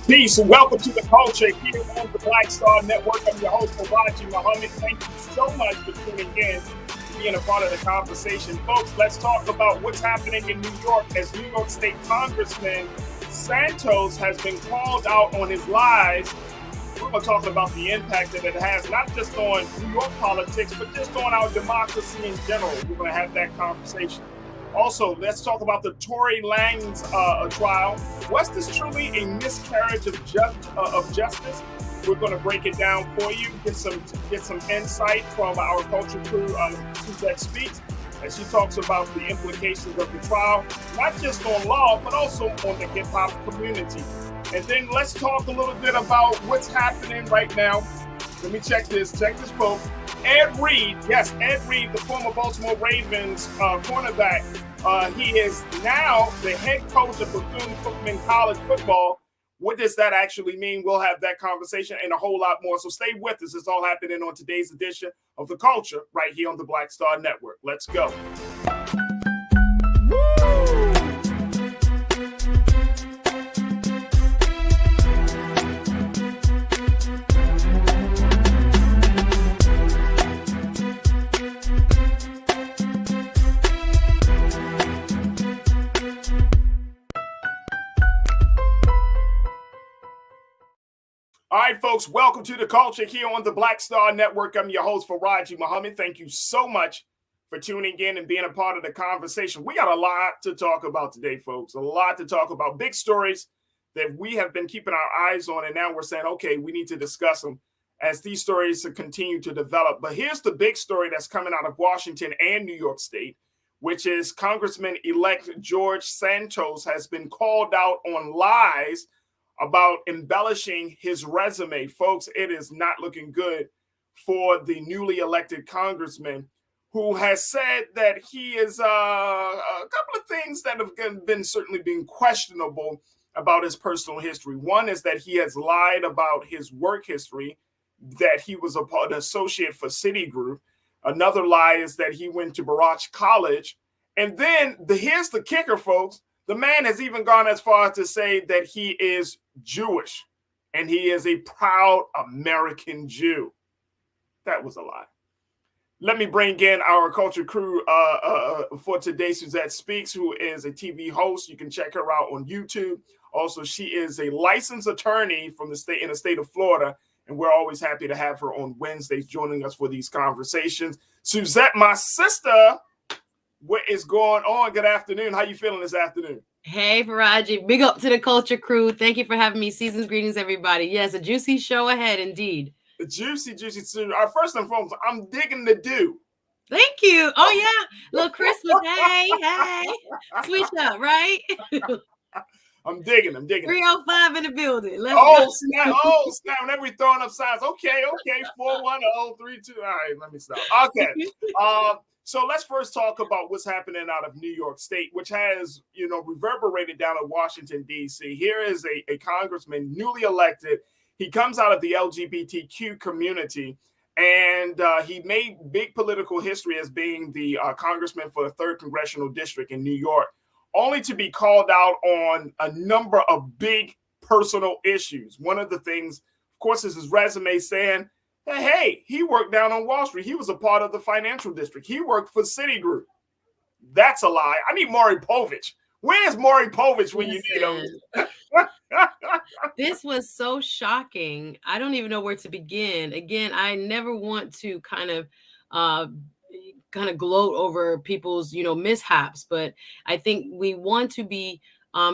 Peace and welcome to the culture here on the Black Star Network. I'm your host, Farajii. Thank you so much for tuning in, being a part of the conversation. Folks, let's talk about what's happening in New York as New York State Congressman Santos has been called out on his lies. We're going to talk about the impact that it has, not just on New York politics, but just on our democracy in general. We're going to have that conversation. Also, let's talk about the Tory Lanez trial. Was this truly a miscarriage of justice? We're going to break it down for you, get some insight from our culture crew, Suzette Speaks, as she talks about the implications of the trial, not just on law, but also on the hip-hop community. And then let's talk a little bit about what's happening right now. Let me check this, folks. Ed Reed, the former Baltimore Ravens cornerback, he is now the head coach of Bethune Cookman College football. What does that actually mean? We'll have that conversation and a whole lot more. So stay with us. It's all happening on today's edition of The Culture right here on the Black Star Network. Let's go. All right, folks, welcome to the culture here on the Black Star Network. I'm your host, Farajii. Thank you so much for tuning in and being a part of the conversation. We got a lot to talk about today, folks, a lot to talk about. Big stories that we have been keeping our eyes on, and now we're saying, okay, we need to discuss them as these stories continue to develop. But here's the big story that's coming out of Washington and New York State, which is Congressman-elect George Santos has been called out on lies about embellishing his resume. Folks, it is not looking good for the newly elected congressman, who has said that he is a couple of things that have been certainly being questionable about his personal history. One is that he has lied about his work history, that he was an associate for Citigroup. Another lie is that he went to Farajii College. And then here's the kicker, folks. The man has even gone as far as to say that he is Jewish and he is a proud American Jew. That was a lie. Let me bring in our culture crew for today, Suzette Speaks, who is a TV host. You can check her out on YouTube. Also, she is a licensed attorney from the state of Florida, and we're always happy to have her on Wednesdays joining us for these conversations. Suzette, my sister, what is going on? Good afternoon. How you feeling this afternoon? Hey, Farajii. Big up to the culture crew. Thank you for having me. Season's greetings, everybody. Yes, a juicy show ahead, indeed. A juicy. First and foremost, I'm digging the dew. Thank you. Oh, yeah. Little Christmas. Hey. Switch up, right? I'm digging. 305 in the building. Let's go. Snap. Whenever we throwing up signs. Okay. 41032. All right, let me stop. Okay. So let's first talk about what's happening out of New York State, which has, reverberated down in Washington, D.C. Here is a congressman newly elected. He comes out of the LGBTQ community, and he made big political history as being the congressman for the 3rd Congressional District in New York, only to be called out on a number of big personal issues. One of the things, of course, is his resume saying, hey, he worked down on Wall Street. He was a part of the financial district. He worked for Citigroup. That's a lie. I need Maury Povich. Where's Maury Povich when you need him? This was so shocking. I don't even know where to begin. Again, I never want to kind of gloat over people's, mishaps, but I think we want to be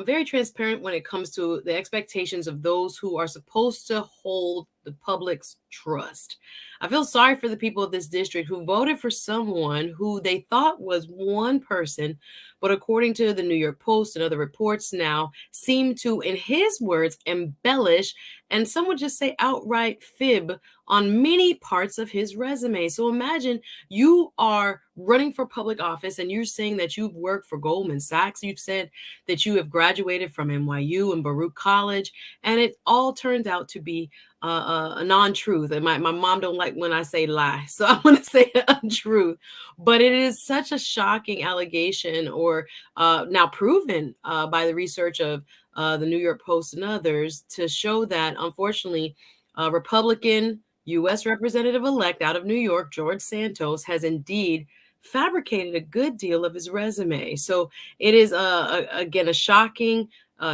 very transparent when it comes to the expectations of those who are supposed to hold the public's trust. I feel sorry for the people of this district who voted for someone who they thought was one person, but according to the New York Post and other reports now, seem to, in his words, embellish and some would just say outright fib on many parts of his resume. So imagine you are running for public office and you're saying that you've worked for Goldman Sachs. You've said that you have graduated from NYU and Baruch College, and it all turned out to be a non-truth. And my mom don't like when I say lie, so I want to say untruth. But it is such a shocking allegation, or now proven by the research of the New York Post and others, to show that, unfortunately, Republican U.S. Representative-elect out of New York, George Santos, has indeed fabricated a good deal of his resume. So it is, again, a shocking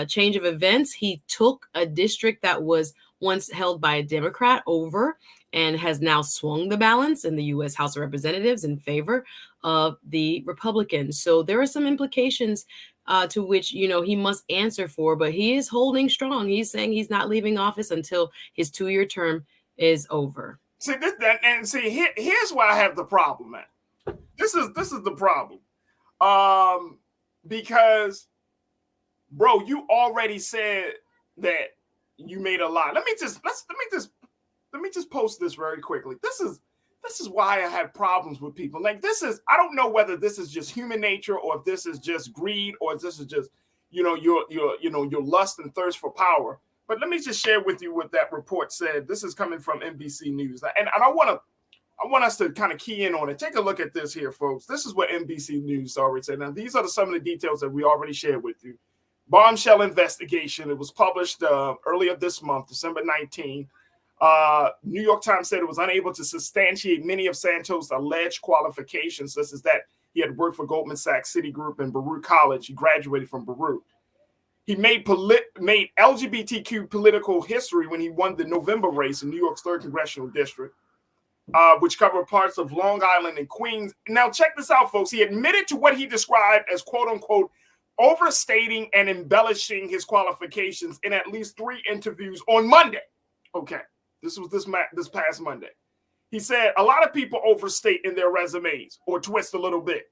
change of events. He took a district that was once held by a Democrat over and has now swung the balance in the U.S. House of Representatives in favor of the Republicans. So there are some implications to which, he must answer for, but he is holding strong. He's saying he's not leaving office until his 2-year term is over. See, here's where I have the problem, man. This is the problem. Because, bro, you already said that you made a lie. Let me just post this very quickly. This is why I have problems with people. Like, I don't know whether this is just human nature, or if this is just greed, or if this is just, your lust and thirst for power. But let me just share with you what that report said. This is coming from NBC News. And I want us to kind of key in on it. Take a look at this here, folks. This is what NBC News already said. Now, these are some of the details that we already shared with you. Bombshell investigation. It was published earlier this month, December 19. New York Times said it was unable to substantiate many of Santos' alleged qualifications, such as that he had worked for Goldman Sachs, Citigroup, and Baruch College. He graduated from Baruch. He made LGBTQ political history when he won the November race in New York's 3rd Congressional District, which covered parts of Long Island and Queens. Now, check this out, folks. He admitted to what he described as, quote-unquote, overstating and embellishing his qualifications in at least 3 interviews on Monday. Okay, this was this past Monday. He said a lot of people overstate in their resumes or twist a little bit.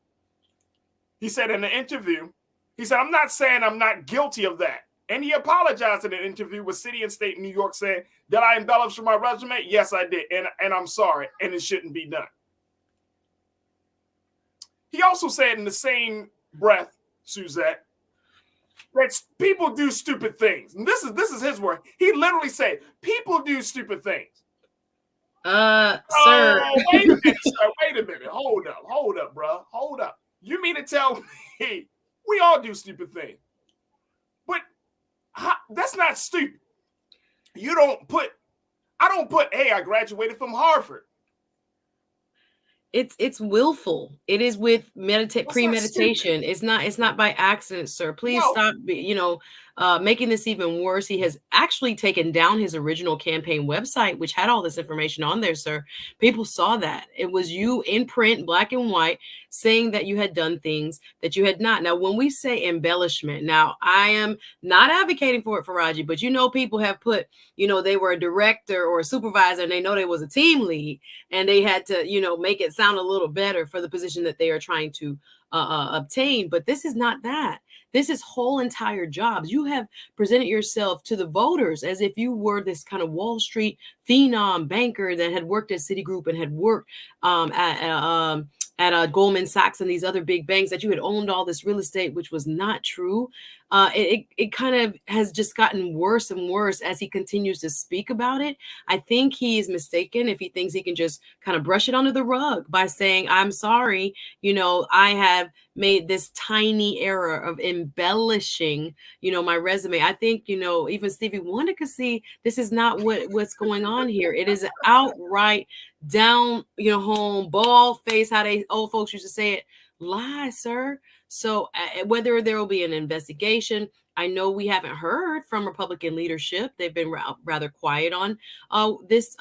He said in the interview, he said, I'm not saying I'm not guilty of that. And he apologized in an interview with City and State New York, saying, did I embellish my resume? Yes, I did. And I'm sorry. And it shouldn't be done. He also said in the same breath, Suzette, that people do stupid things. And this is his word. He literally said, people do stupid things. Sir. Wait a minute, sir. Wait a minute. Hold up, bro. Hold up. You mean to tell me we all do stupid things? But that's not stupid. I don't put, hey, I graduated from Harvard. It's willful. It is with premeditation. It's not by accident, sir. Please stop, making this even worse. He has actually taken down his original campaign website, which had all this information on there, sir. People saw that. It was you in print, black and white, saying that you had done things that you had not. Now, when we say embellishment, now I am not advocating for it, Farajii, but people have put, they were a director or a supervisor and they know they was a team lead and they had to, make it sound a little better for the position that they are trying to obtain. But this is not that. This is whole entire jobs. You have presented yourself to the voters as if you were this kind of Wall Street phenom banker that had worked at Citigroup and had worked at Goldman Sachs and these other big banks, that you had owned all this real estate, which was not true. It kind of has just gotten worse and worse as he continues to speak about it. I think he is mistaken if he thinks he can just kind of brush it under the rug by saying, I'm sorry, I have made this tiny error of embellishing, my resume. I think, even Stevie Wonder could see this is not what's going on here. It is outright down, home, bald face, how they old folks used to say it, lie, sir. So whether there will be an investigation, I know we haven't heard from Republican leadership. They've been rather quiet on this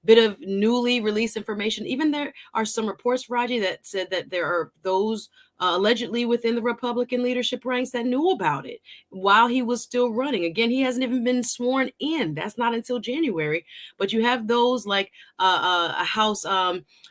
bit of newly released information. Even there are some reports, Farajii, that said that there are those allegedly within the Republican leadership ranks that knew about it while he was still running. Again, he hasn't even been sworn in. That's not until January. But you have those like a House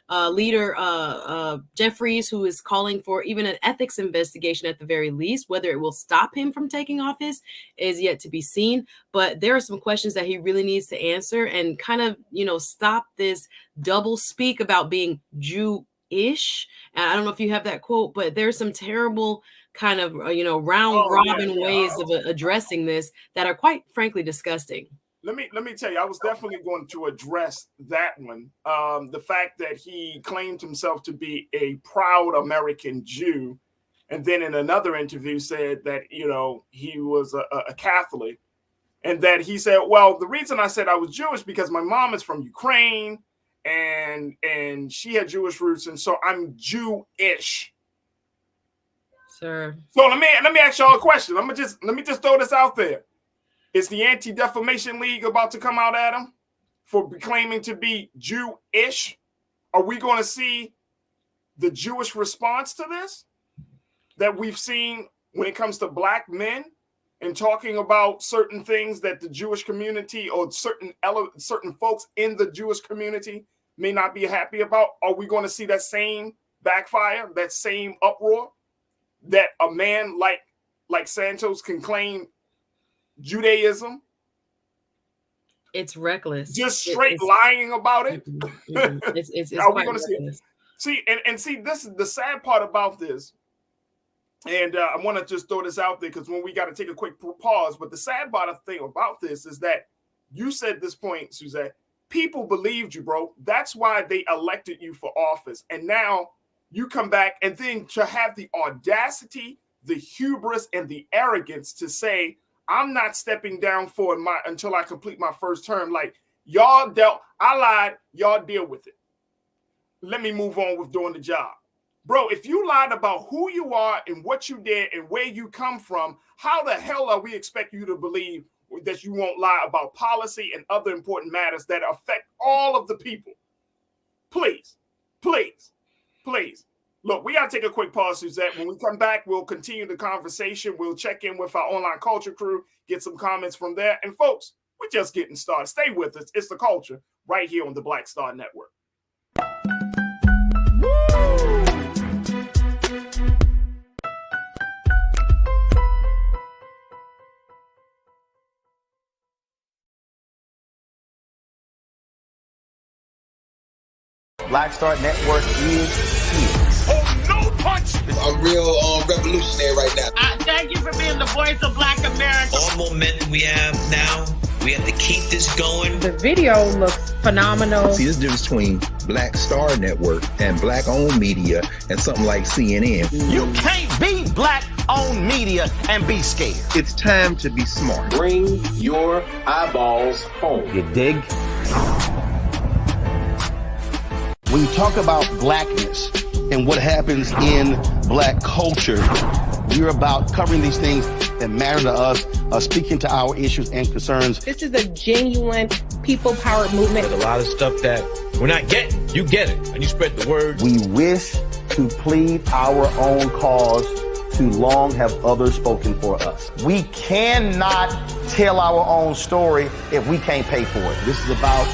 leader, Jeffries, who is calling for even an ethics investigation at the very least. Whether it will stop him from taking office is yet to be seen. But there are some questions that he really needs to answer and kind of, stop this double speak about being Jew-ish. And I don't know if you have that quote, but there's some terrible kind of, round robin ways of addressing this that are quite frankly disgusting. Let me tell you, I was definitely going to address that one. The fact that he claimed himself to be a proud American Jew And then in another interview said that, he was a Catholic, and that he said, well, the reason I said I was Jewish because my mom is from Ukraine and she had Jewish roots. And so I'm Jewish. Sir. So let me ask y'all a question. Let me just throw this out there. Is the Anti-Defamation League about to come out at him for claiming to be Jewish? Are we going to see the Jewish response to this that we've seen when it comes to black men and talking about certain things that the Jewish community or certain folks in the Jewish community may not be happy about? Are we going to see that same backfire, that same uproar, that a man like Santos can claim Judaism? It's reckless. Just straight lying about it. It's Are we quite going to reckless. see? See, this is the sad part about this. And I want to just throw this out there because when we got to take a quick pause. But the sad part of the thing about this is that you said this point, Suzette. People believed you, bro. That's why they elected you for office. And now you come back and then to have the audacity, the hubris, and the arrogance to say, I'm not stepping down until I complete my first term. Like, I lied, y'all deal with it. Let me move on with doing the job. Bro, if you lied about who you are and what you did and where you come from, how the hell are we expect you to believe that you won't lie about policy and other important matters that affect all of the people? Please, please, please. Look, we got to take a quick pause, Suzette. When we come back, we'll continue the conversation. We'll check in with our online culture crew, get some comments from there. And folks, we're just getting started. Stay with us. It's The Culture right here on the Black Star Network. Black Star Network is here. Oh, no punch! I'm real revolutionary right now. Thank you for being the voice of Black America. All momentum we have now, we have to keep this going. The video looks phenomenal. See, this difference between Black Star Network and black-owned media and something like CNN. You can't be black-owned media and be scared. It's time to be smart. Bring your eyeballs home. You dig? When you talk about blackness and what happens in black culture, we're about covering these things that matter to us, speaking to our issues and concerns. This is a genuine people-powered movement. There's a lot of stuff that we're not getting. You get it, and you spread the word. We wish to plead our own cause. Too long have others spoken for us. We cannot tell our own story if we can't pay for it. This is about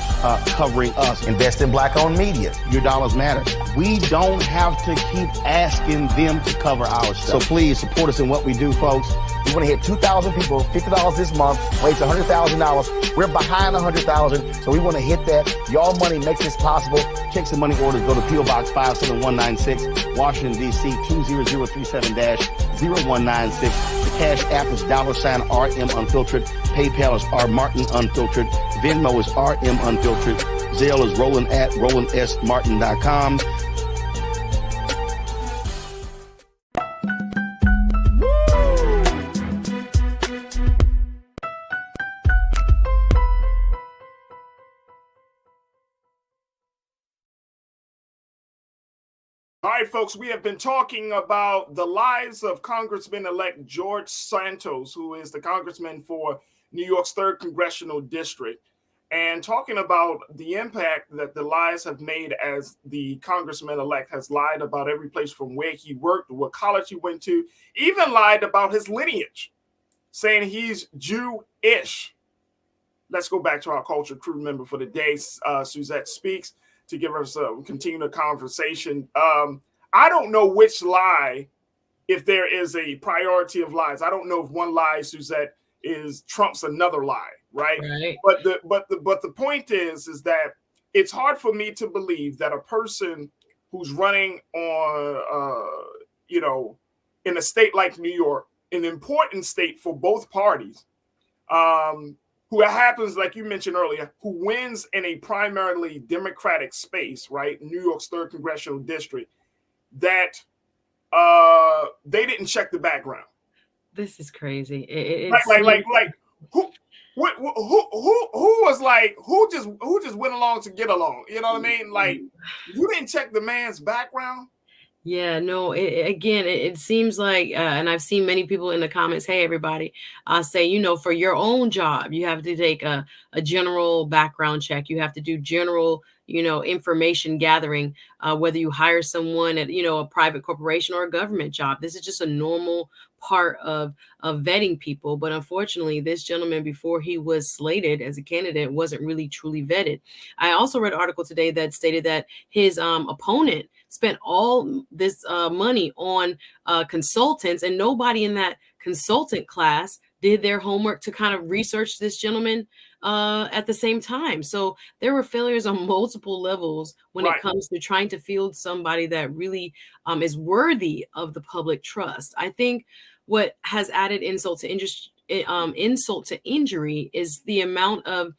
covering us. Invest in black-owned media. Your dollars matter. We don't have to keep asking them to cover our stuff. So please support us in what we do, folks. We want to hit 2,000 people, $50 this month, raise $100,000. We're behind 100,000, so we want to hit that. Your money makes this possible. Checks and money orders go to P.O. Box 57196, Washington, D.C. 20037-0196. The Cash App is $RM Unfiltered. PayPal is R Martin Unfiltered. Venmo is RM Unfiltered. Zelle is Roland at RolandSMartin.com. All right, folks, we have been talking about the lies of Congressman-elect George Santos, who is the congressman for New York's 3rd Congressional District, and talking about the impact that the lies have made as the congressman-elect has lied about every place from where he worked, what college he went to, even lied about his lineage, saying he's Jewish. Let's go back to our culture crew member for the day, Suzette Speaks, to give us continue the conversation. I don't know which lie, if there is a priority of lies. I don't know if one lie, Suzette, trumps another lie, right? But the point is that it's hard for me to believe that a person who's running on, in a state like New York, an important state for both parties, who happens, like you mentioned earlier, who wins in a primarily Democratic space, right? New York's 3rd Congressional District, that they didn't check the background. This is crazy. Like who was like who just went along to get along? You know what I mean? Like you didn't check the man's background. Yeah, no, it seems like, and I've seen many people in the comments, hey, everybody, say, you know, for your own job, you have to take a general background check. You have to do general, you know, information gathering, whether you hire someone at, you know, a private corporation or a government job. This is just a normal part of vetting people. But unfortunately, this gentleman, before he was slated as a candidate, wasn't really truly vetted. I also read an article today that stated that his opponent spent all this money on consultants, and nobody in that consultant class did their homework to kind of research this gentleman at the same time. So there were failures on multiple levels when it comes to trying to field somebody that really is worthy of the public trust. I think what has added insult to injury is the amount of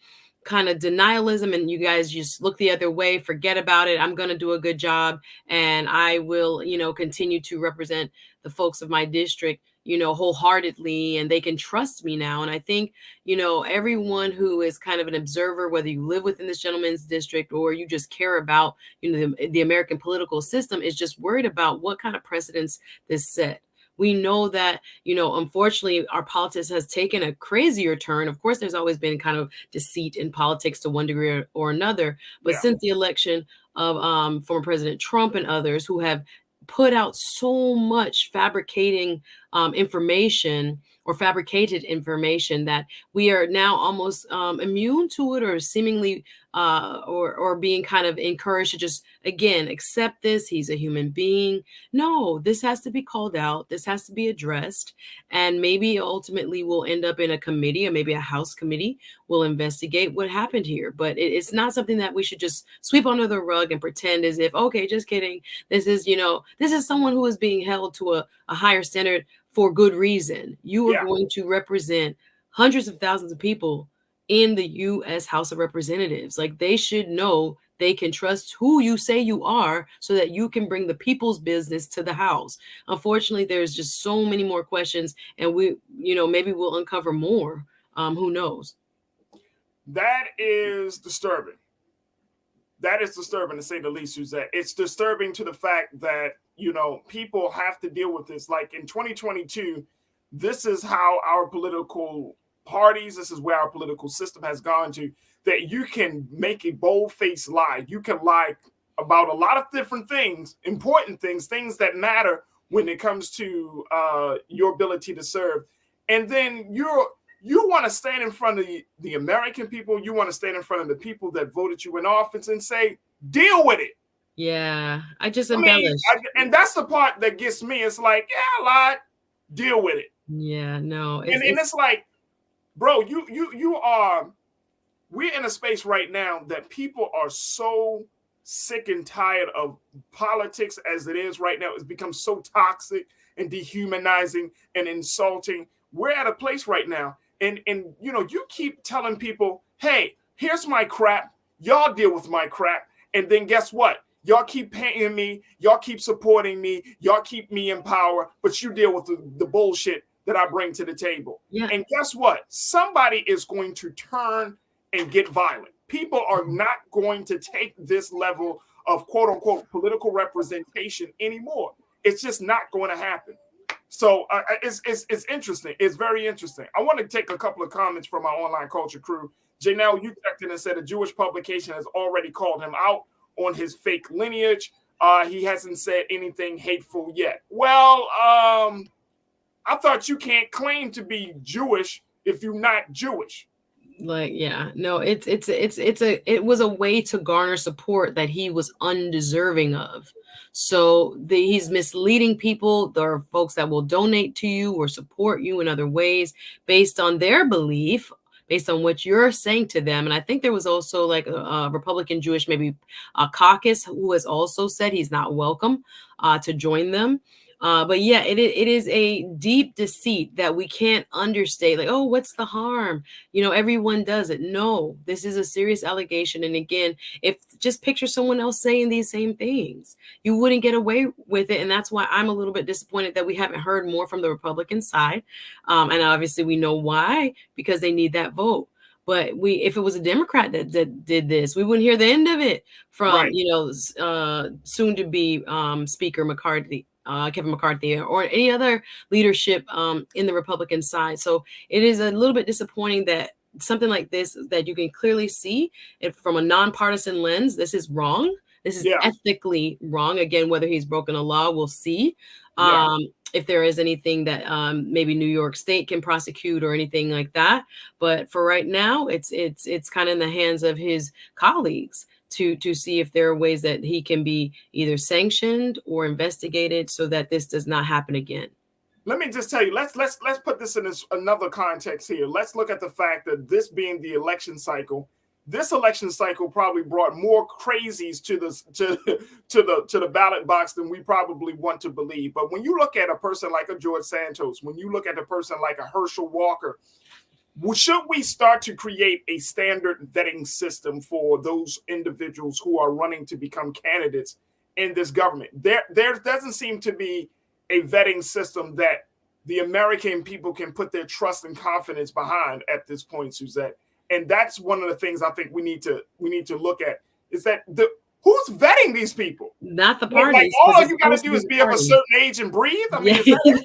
kind of denialism, and you guys just look the other way, forget about it. I'm going to do a good job, and I will, you know, continue to represent the folks of my district, you know, wholeheartedly, and they can trust me now. And I think, you know, everyone who is kind of an observer, whether you live within this gentleman's district or you just care about, you know, the American political system, is just worried about what kind of precedents this set. We know that, you know, unfortunately, our politics has taken a crazier turn. Of course, there's always been kind of deceit in politics to one degree or another. But since the election of former President Trump and others who have put out so much fabricating information or fabricated information that we are now almost immune to it, or seemingly or being kind of encouraged to just, again, accept this. He's a human being. No, this has to be called out. This has to be addressed. And maybe ultimately we'll end up in a committee, or maybe a House committee will investigate what happened here. But it's not something that we should just sweep under the rug and pretend as if, okay, just kidding. This is, you know, this is someone who is being held to a higher standard for good reason. You are going to represent hundreds of thousands of people in the U.S. House of Representatives. Like, they should know they can trust who you say you are, so that you can bring the people's business to the House. Unfortunately, there's just so many more questions, and we, you know, maybe we'll uncover more. Who knows? That is disturbing. That is disturbing, to say the least, Suzette. It's disturbing to the fact that, you know, people have to deal with this. Like in 2022, this is how our political parties, this is where our political system has gone to, that you can make a bold-faced lie. You can lie about a lot of different things, important things, things that matter when it comes to your ability to serve. And then you want to stand in front of the American people. You want to stand in front of the people that voted you in office and say, deal with it. Yeah, I just embellished. And that's the part that gets me. It's like, yeah, I lied. Deal with it. Yeah, no. And it's like, bro, you are, we're in a space right now that people are so sick and tired of politics as it is right now. It's become so toxic and dehumanizing and insulting. We're at a place right now. And you know, you keep telling people, hey, here's my crap. Y'all deal with my crap. And then guess what? Y'all keep paying me. Y'all keep supporting me. Y'all keep me in power. But you deal with the bullshit that I bring to the table. Yeah. And guess what? Somebody is going to turn and get violent. People are not going to take this level of quote unquote political representation anymore. It's just not going to happen. So it's interesting. It's very interesting. I want to take a couple of comments from our online culture crew. Janelle, you checked in and said a Jewish publication has already called him out on his fake lineage. He hasn't said anything hateful yet. Well, I thought you can't claim to be Jewish if you're not Jewish. Like, yeah, no, it was a way to garner support that he was undeserving of. So he's misleading people. There are folks that will donate to you or support you in other ways based on their belief, based on what you're saying to them. And I think there was also like a Republican Jewish, maybe a caucus, who has also said he's not welcome to join them. But yeah, it is a deep deceit that we can't understate. Like, oh, what's the harm? Everyone does it. No, this is a serious allegation. And again, if just picture someone else saying these same things, you wouldn't get away with it. And that's why I'm a little bit disappointed that we haven't heard more from the Republican side. And obviously we know why, because they need that vote. But if it was a Democrat that did this, we wouldn't hear the end of it from, soon to be Speaker McCarthy. Kevin McCarthy or any other leadership in the Republican side. So it is a little bit disappointing that something like this, that you can clearly see it from a nonpartisan lens, this is wrong. This is ethically wrong. Again, whether he's broken a law, we'll see. If there is anything that maybe New York State can prosecute or anything like that. But for right now, it's kind of in the hands of his colleagues to see if there are ways that he can be either sanctioned or investigated so that this does not happen again. Let me just tell you, let's put this in another context here. Let's look at the fact that this being the election cycle, this election cycle probably brought more crazies to the ballot box than we probably want to believe. But when you look at a person like a George Santos, when you look at a person like a Herschel Walker, should we start to create a standard vetting system for those individuals who are running to become candidates in this government? There doesn't seem to be a vetting system that the American people can put their trust and confidence behind at this point, Suzette. And that's one of the things I think we need to look at, is that who's vetting these people? Not the parties. Like all you got to do is be of a certain age and breathe. I mean,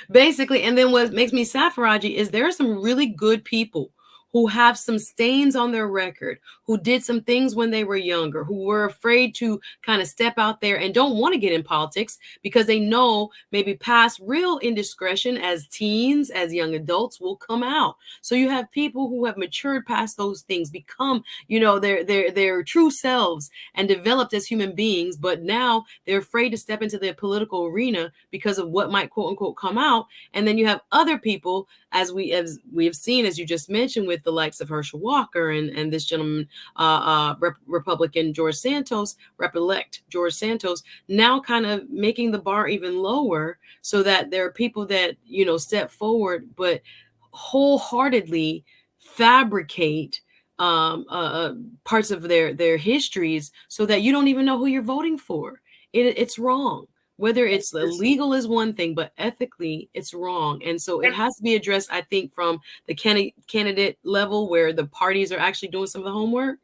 basically. And then what makes me sad, Farajii, is there are some really good people who have some stains on their record, who did some things when they were younger, who were afraid to kind of step out there and don't want to get in politics because they know maybe past real indiscretion as teens, as young adults will come out. So you have people who have matured past those things, become, their true selves and developed as human beings, but now they're afraid to step into the political arena because of what might quote unquote come out. And then you have other people, as we have seen, as you just mentioned, with the likes of Herschel Walker and this gentleman, Republican George Santos, Rep-elect George Santos, now kind of making the bar even lower so that there are people that, step forward, but wholeheartedly fabricate parts of their histories so that you don't even know who you're voting for. It's wrong. Whether it's illegal is one thing, but ethically it's wrong. And so it has to be addressed, I think, from the candidate level where the parties are actually doing some of the homework.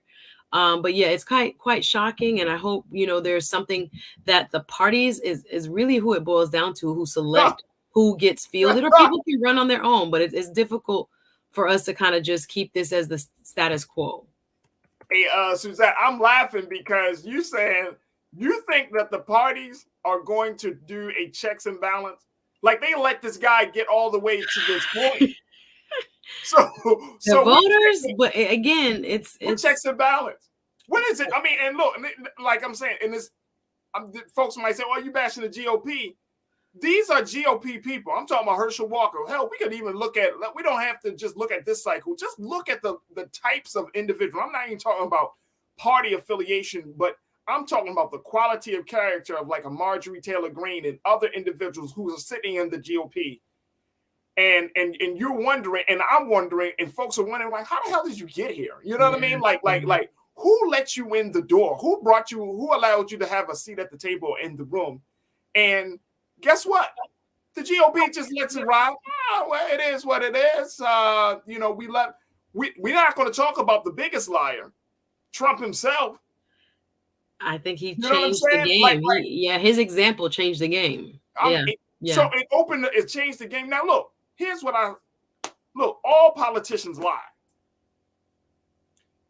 But yeah, it's quite shocking. And I hope, there's something that the parties is really who it boils down to, who select who gets fielded, or people can run on their own. But it's difficult for us to kind of just keep this as the status quo. Hey, Suzette, I'm laughing because you think that the parties are going to do a checks and balance? Like they let this guy get all the way to this point. So voters, but again, it's checks and balance. What is it? I mean, and look, like I'm saying, in this, folks might say, "Oh, you bashing the GOP." These are GOP people. I'm talking about Herschel Walker. Hell, we could even look at. We don't have to just look at this cycle. Just look at the types of individuals. I'm not even talking about party affiliation, but I'm talking about the quality of character of like a Marjorie Taylor Greene and other individuals who are sitting in the GOP. And you're wondering, and I'm wondering, and folks are wondering, like, how the hell did you get here? You know what I mean? Like, who let you in the door? Who allowed you to have a seat at the table in the room? And guess what? The GOP just lets it ride. Oh, well, it is what it is. We're not going to talk about the biggest liar, Trump himself. I think he changed the game. His example changed the game. So it changed the game. Now look, here's what all politicians lie.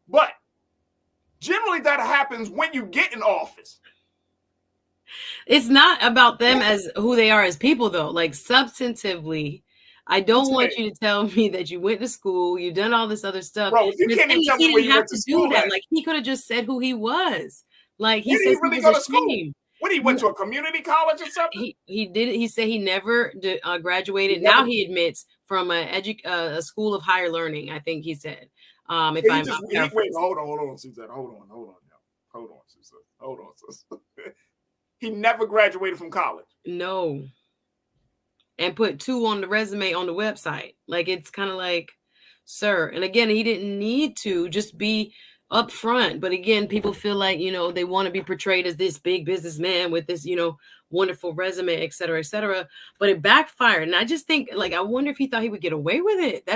But generally that happens when you get in office. It's not about them as who they are as people though. Like substantively, I don't want you to tell me that you went to school, you've done all this other stuff. Bro, you can't even tell me where you went to school. Like he could have just said who he was. Like he said he go to school. What, he went to a community college or something? He did. He said he never graduated. Now he admits from a school of higher learning. I think he said. Hold on, Suzette. Hold on, Suzette. He never graduated from college. No. and put 2 on the resume on the website. Like, it's kind of like, sir. And again, he didn't need to just be upfront. But again, people feel like, they want to be portrayed as this big businessman with this, wonderful resume, et cetera, but it backfired. And I just think, like, I wonder if he thought he would get away with it.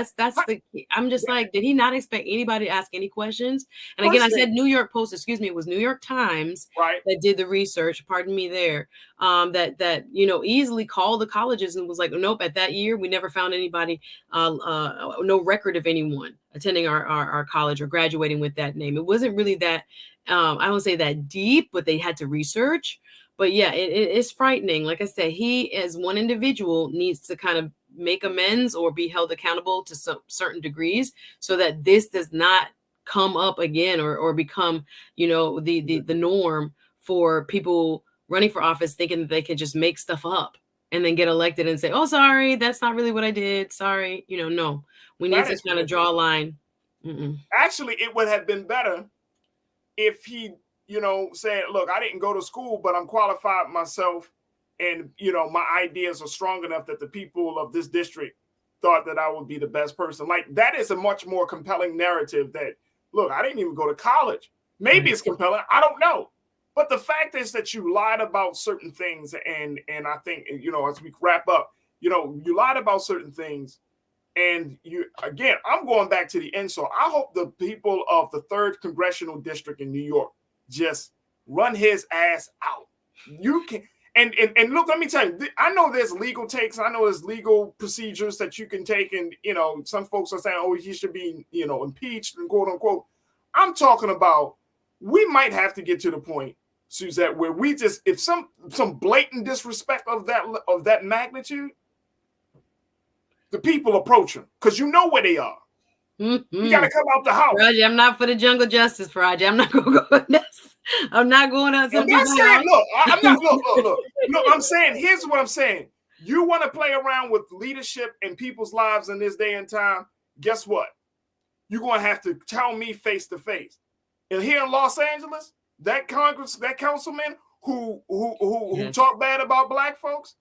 I'm just like, did he not expect anybody to ask any questions? And again, I said New York Post, it was New York Times that did the research, pardon me there, that easily called the colleges and was like, nope, at that year, we never found anybody, no record of anyone attending our college or graduating with that name. It wasn't really that, I won't say that deep, but they had to research. But yeah, it's frightening. Like I said, he as one individual needs to kind of make amends or be held accountable to some certain degrees so that this does not come up again or become, the norm for people running for office thinking that they can just make stuff up and then get elected and say, oh, sorry, that's not really what I did. Sorry. No, we need to kind of draw a line. Actually, it would have been better if he saying, look, I didn't go to school, but I'm qualified myself. And, my ideas are strong enough that the people of this district thought that I would be the best person. Like, that is a much more compelling narrative that, look, I didn't even go to college. Maybe it's compelling. I don't know. But the fact is that you lied about certain things. And I think, as we wrap up, you lied about certain things. And again, I'm going back to the insult. I hope the people of the 3rd Congressional District in New York just run his ass out. You can, and look, let me tell you, I know there's legal takes. I know there's legal procedures that you can take. And, some folks are saying, oh, he should be, impeached and quote unquote. I'm talking about, we might have to get to the point, Suzette, where we just, if some blatant disrespect of that magnitude, the people approach him because where they are. You got to come out the house. Farajii, I'm not for the jungle justice, Farajii. I'm not going to go in this. I'm not going out. I'm not saying, look, I'm not, look. No, I'm saying, here's what I'm saying. You want to play around with leadership and people's lives in this day and time, guess what? You're going to have to tell me face to face. And here in Los Angeles, that councilman who talk bad about black folks,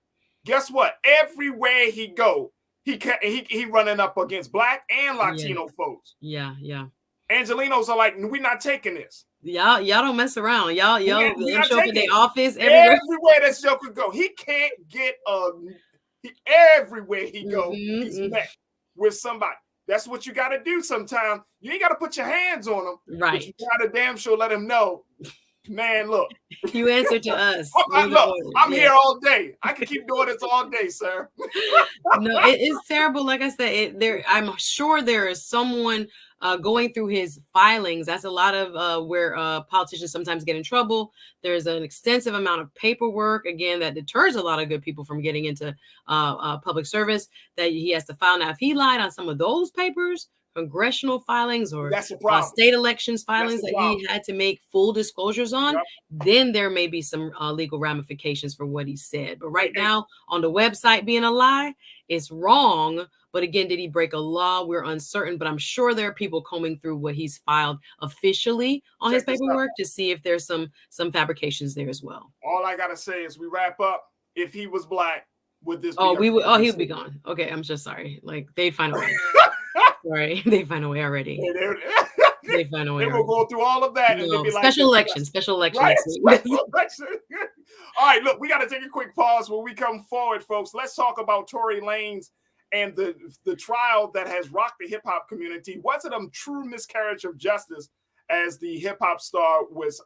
guess what? Everywhere he go, he running up against black and Latino folks. Yeah. Angelinos are like, we're not taking this. Y'all don't mess around. Y'all show up in the office everywhere that Joker go. He can't get everywhere he go. He's met with somebody. That's what you got to do sometimes. You ain't got to put your hands on them. Right. But you got to damn sure let him know, man, look. You answer to us. I'm here all day. I can keep doing this all day, sir. No, it's terrible. Like I said, I'm sure there is someone going through his filings. That's a lot of where politicians sometimes get in trouble. There's an extensive amount of paperwork, again, that deters a lot of good people from getting into public service that he has to file. Now, if he lied on some of those papers, congressional filings or state elections filings that he had to make full disclosures on, then there may be some legal ramifications for what he said. But right now, on the website being a lie, it's wrong. But again, did he break a law? We're uncertain, but I'm sure there are people combing through what he's filed officially on his paperwork to see if there's some fabrications there as well. All I gotta say is we wrap up. If he was black, would this? He would be gone. Okay, I'm just sorry. Like, they'd find a way. Sorry, they find a way already. They find a way. They will go through all of that. And they'll be like, special election. Right? Special election. All right, look, we got to take a quick pause when we come forward, folks. Let's talk about Tory Lanez and the trial that has rocked the hip hop community. Was it a true miscarriage of justice as the hip hop star was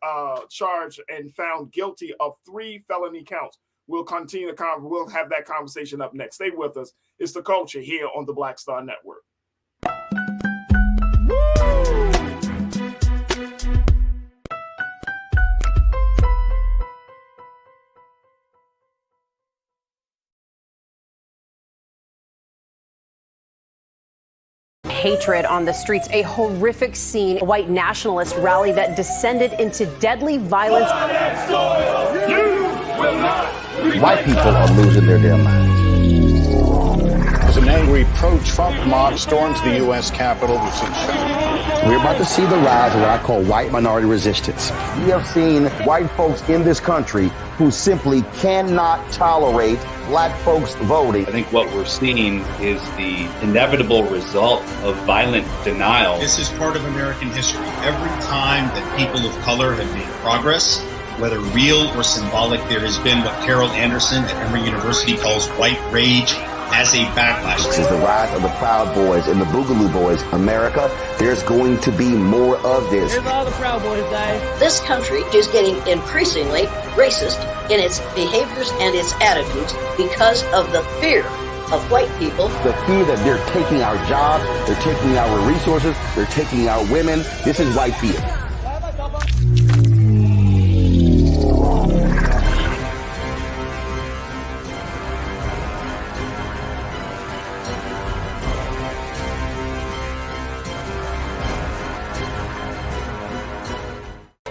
charged and found guilty of 3 felony counts? We'll continue we'll have that conversation up next. Stay with us. It's The Culture here on the Black Star Network. Hatred on the streets, a horrific scene, a white nationalist rally that descended into deadly violence. White people are losing their damn minds. An angry pro-Trump mob storms the U.S. Capitol. We're about to see the rise of what I call white minority resistance. We have seen white folks in this country who simply cannot tolerate black folks voting. I think what we're seeing is the inevitable result of violent denial. This is part of American history. Every time that people of color have made progress, whether real or symbolic, there has been what Carol Anderson at Emory University calls white rage as a backlash. This is the rise of the Proud Boys and the Boogaloo Boys. America, there's going to be more of this. Here's all the Proud Boys, guys. This country is getting increasingly racist in its behaviors and its attitudes because of the fear of white people. The fear that they're taking our jobs, they're taking our resources, they're taking our women. This is white fear.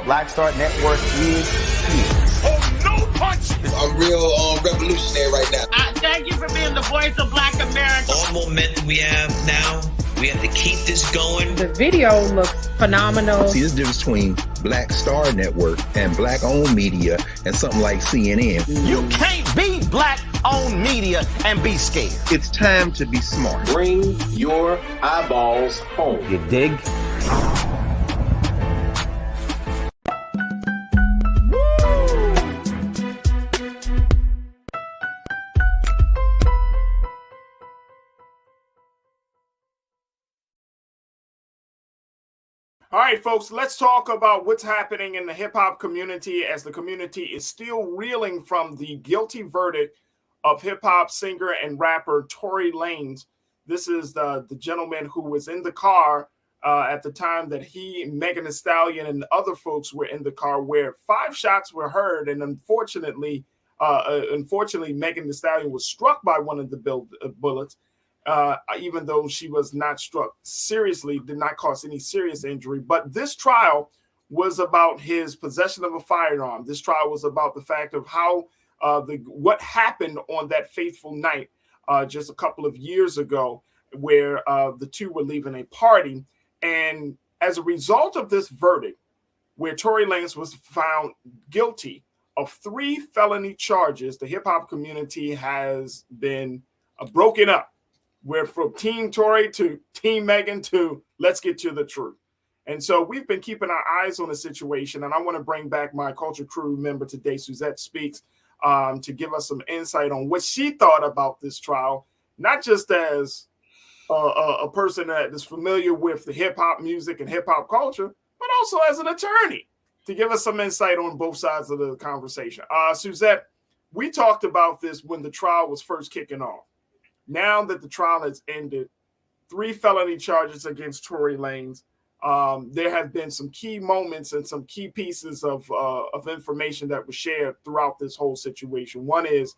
Black Star Network is here. Oh, no punch! I'm real revolutionary right now. Thank you for being the voice of Black America. All momentum we have now, we have to keep this going. The video looks phenomenal. See, there's a difference between Black Star Network and black-owned media and something like CNN. You can't be black-owned media and be scared. It's time to be smart. Bring your eyeballs home. You dig? All right, folks, let's talk about what's happening in the hip-hop community as the community is still reeling from the guilty verdict of hip-hop singer and rapper Tory Lanez. This is the gentleman who was in the car at the time that he, Megan Thee Stallion, and other folks were in the car, where 5 shots were heard. And unfortunately, Megan Thee Stallion was struck by one of the bullets. Even though she was not struck seriously, did not cause any serious injury. But this trial was about his possession of a firearm. This trial was about the fact of how what happened on that fateful night just a couple of years ago, where the two were leaving a party. And as a result of this verdict, where Tory Lanez was found guilty of 3 felony charges, the hip-hop community has been broken up. We're from Team Tory to Team Megan to let's get to the truth. And so we've been keeping our eyes on the situation. And I want to bring back my Culture Crew member today, Suzette Speaks, to give us some insight on what she thought about this trial, not just as a person that is familiar with the hip hop music and hip hop culture, but also as an attorney to give us some insight on both sides of the conversation. Suzette, we talked about this when the trial was first kicking off. Now that the trial has ended, 3 felony charges against Tory Lanez. There have been some key moments and some key pieces of information that was shared throughout this whole situation. One is,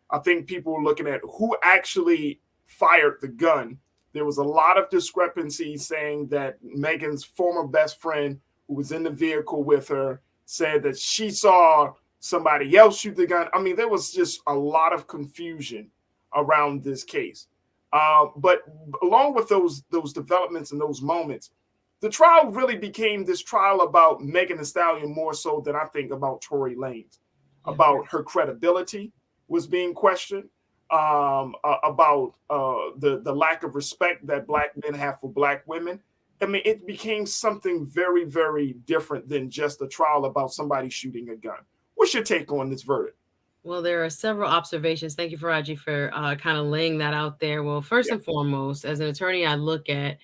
I think people were looking at who actually fired the gun. There was a lot of discrepancy saying that Megan's former best friend, who was in the vehicle with her, said that she saw somebody else shoot the gun. I mean, there was just a lot of confusion around this case. But along with those developments and those moments, the trial really became this trial about Megan Thee Stallion more so than I think about Tory Lanez, about her credibility was being questioned, about the lack of respect that Black men have for Black women. I mean, it became something very, very different than just a trial about somebody shooting a gun. What's your take on this verdict? Well, there are several observations. Thank you, Farajii, for kind of laying that out there. Well, first and foremost, as an attorney, I look at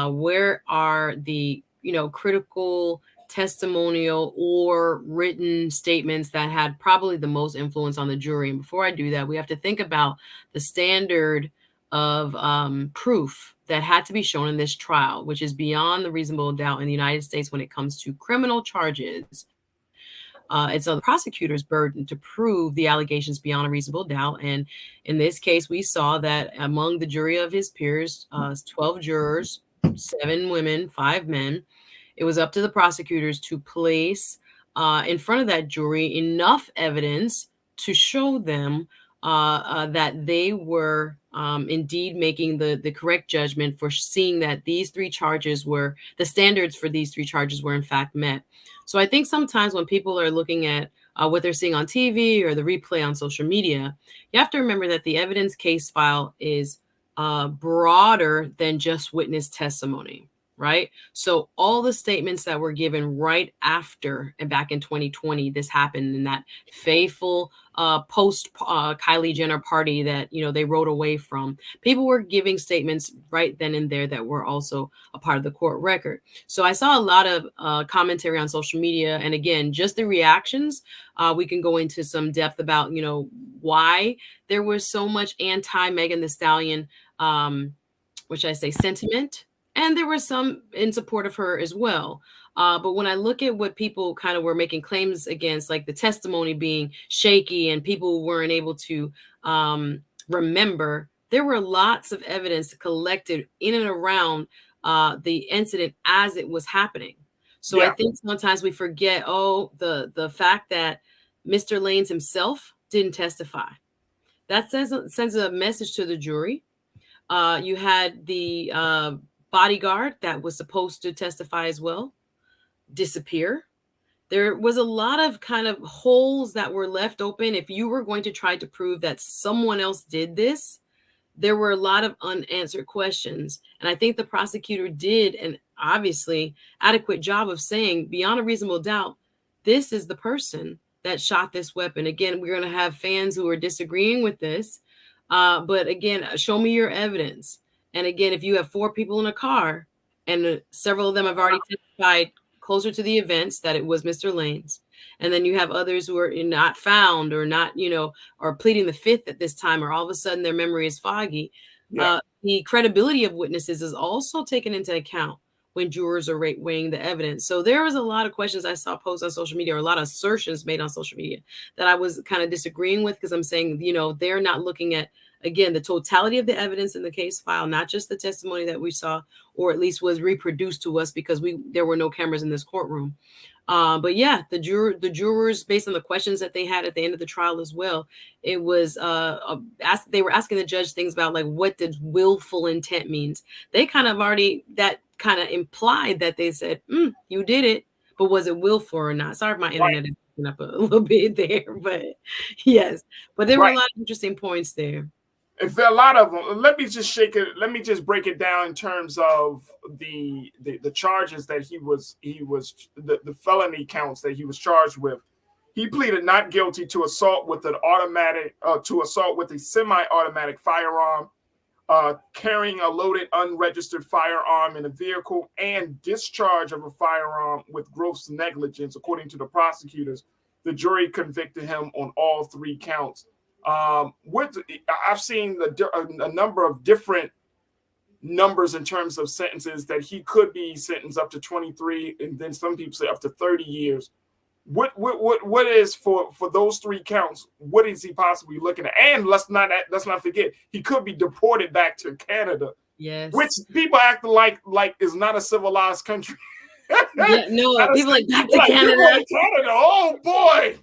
where are the critical, testimonial, or written statements that had probably the most influence on the jury. And before I do that, we have to think about the standard of proof that had to be shown in this trial, which is beyond the reasonable doubt in the United States when it comes to criminal charges. It's on the prosecutor's burden to prove the allegations beyond a reasonable doubt. And in this case, we saw that among the jury of his peers, 12 jurors, 7 women, 5 men, it was up to the prosecutors to place in front of that jury enough evidence to show them that they were indeed making the correct judgment for seeing that these three charges were, the standards for these three charges were in fact met. So I think sometimes when people are looking at what they're seeing on TV or the replay on social media, you have to remember that the evidence case file is broader than just witness testimony, right? So all the statements that were given right after and back in 2020, this happened in that fateful post Kylie Jenner party that, you know, they rode away from. People were giving statements right then and there that were also a part of the court record. So I saw a lot of commentary on social media. And again, just the reactions, we can go into some depth about, you know, why there was so much anti-Megan Thee Stallion, which I say sentiment. And there was some in support of her as well. But when I look at what people kind of were making claims against, like the testimony being shaky and people weren't able to remember, there were lots of evidence collected in and around the incident as it was happening. So I think sometimes we forget, the fact that Mr. Lanez himself didn't testify. That sends a message to the jury. You had the bodyguard that was supposed to testify as well disappear. There was a lot of kind of holes that were left open. If you were going to try to prove that someone else did this, there were a lot of unanswered questions. And I think the prosecutor did an obviously adequate job of saying beyond a reasonable doubt, this is the person that shot this weapon. Again, we're going to have fans who are disagreeing with this. But again, show me your evidence. And again, if you have 4 people in a car and several of them have already testified closer to the events that it was Mr. Lanez, and then you have others who are not found or not, you know, or pleading the fifth at this time, or all of a sudden their memory is foggy. The credibility of witnesses is also taken into account when jurors are weighing the evidence. So there was a lot of questions I saw posted on social media, or a lot of assertions made on social media that I was kind of disagreeing with, because I'm saying, you know, they're not looking at, again, the totality of the evidence in the case file, not just the testimony that we saw, or at least was reproduced to us because there were no cameras in this courtroom. But yeah, the jurors, based on the questions that they had at the end of the trial as well, it was they were asking the judge things about, like, what did willful intent means? They kind of already, that kind of implied that they said, you did it, but was it willful or not? Sorry if my internet is picking up a little bit there, but yes, but there were a lot of interesting points there. If there are a lot of them, let me just break it down in terms of the charges that he was the felony counts that he was charged with. He pleaded not guilty to assault with an a semi-automatic firearm, carrying a loaded unregistered firearm in a vehicle, and discharge of a firearm with gross negligence. According to the prosecutors, the jury convicted him on all 3 counts. I've seen a number of different numbers in terms of sentences that he could be sentenced up to 23, and then some people say up to 30 years. What is for those 3 counts? What is he possibly looking at? And let's not forget, he could be deported back to Canada. Yes, which people act like is not a civilized country. Yeah, no, people like back to Canada. Canada, oh boy.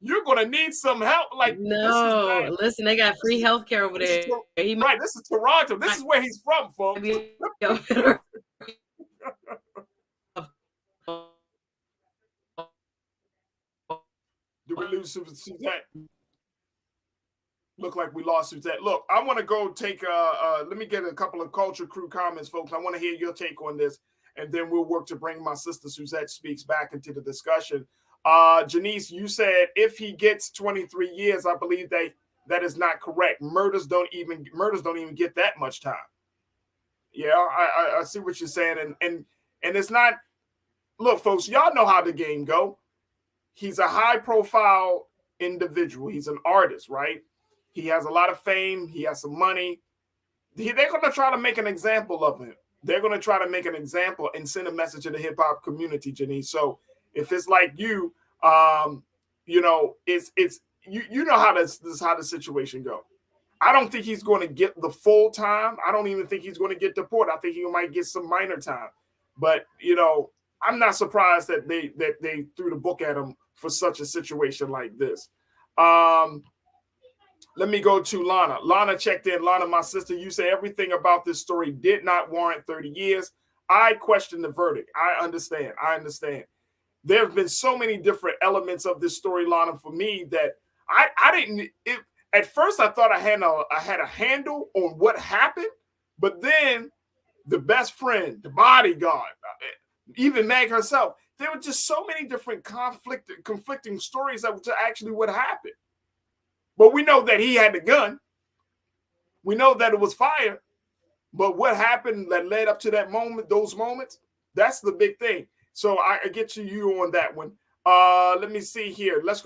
You're gonna need some help. Like, no, listen, they got free healthcare over there. This is Toronto. This is where he's from, folks. Did we lose Suzette? Look like we lost Suzette. Look, I want to go take let me get a couple of Culture Crew comments, folks. I want to hear your take on this, and then we'll work to bring my sister Suzette Speaks back into the discussion. Janice, you said if he gets 23 years, I believe that is not correct. Murders don't even get that much time. Yeah, I see what you're saying, and it's not. Look, folks, y'all know how the game go. He's a high-profile individual. He's an artist, right? He has a lot of fame. He has some money. They're going to try to make an example of him. They're going to try to make an example and send a message to the hip-hop community, Janice. So if it's like you, you know, it's you know how the situation go. I don't think he's going to get the full time. I don't even think he's going to get deported. I think he might get some minor time. But you know, I'm not surprised that they threw the book at him for such a situation like this. Let me go to Lana. Lana checked in. Lana, my sister, you say everything about this story did not warrant 30 years. I question the verdict. I understand. There have been so many different elements of this story, Lana, for me that I didn't. At first, I thought I had a handle on what happened, but then the best friend, the bodyguard, even Meg herself, there were just so many different conflicting stories that to actually what happened. But we know that he had the gun. We know that it was fire. But what happened that led up to that moment, those moments, that's the big thing. So I get to you on that one. Let me see here. Let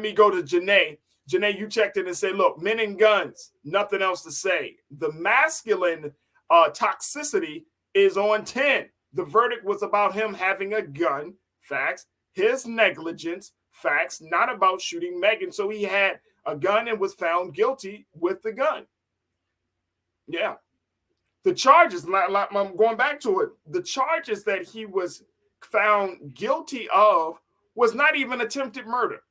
me go to Janae. Janae, you checked in and said, look, men and guns, nothing else to say. The masculine toxicity is on 10. The verdict was about him having a gun, facts. His negligence, facts, not about shooting Megan. So he had a gun and was found guilty with the gun. Yeah. The charges, I'm going back to it. The charges that he was found guilty of was not even attempted murder.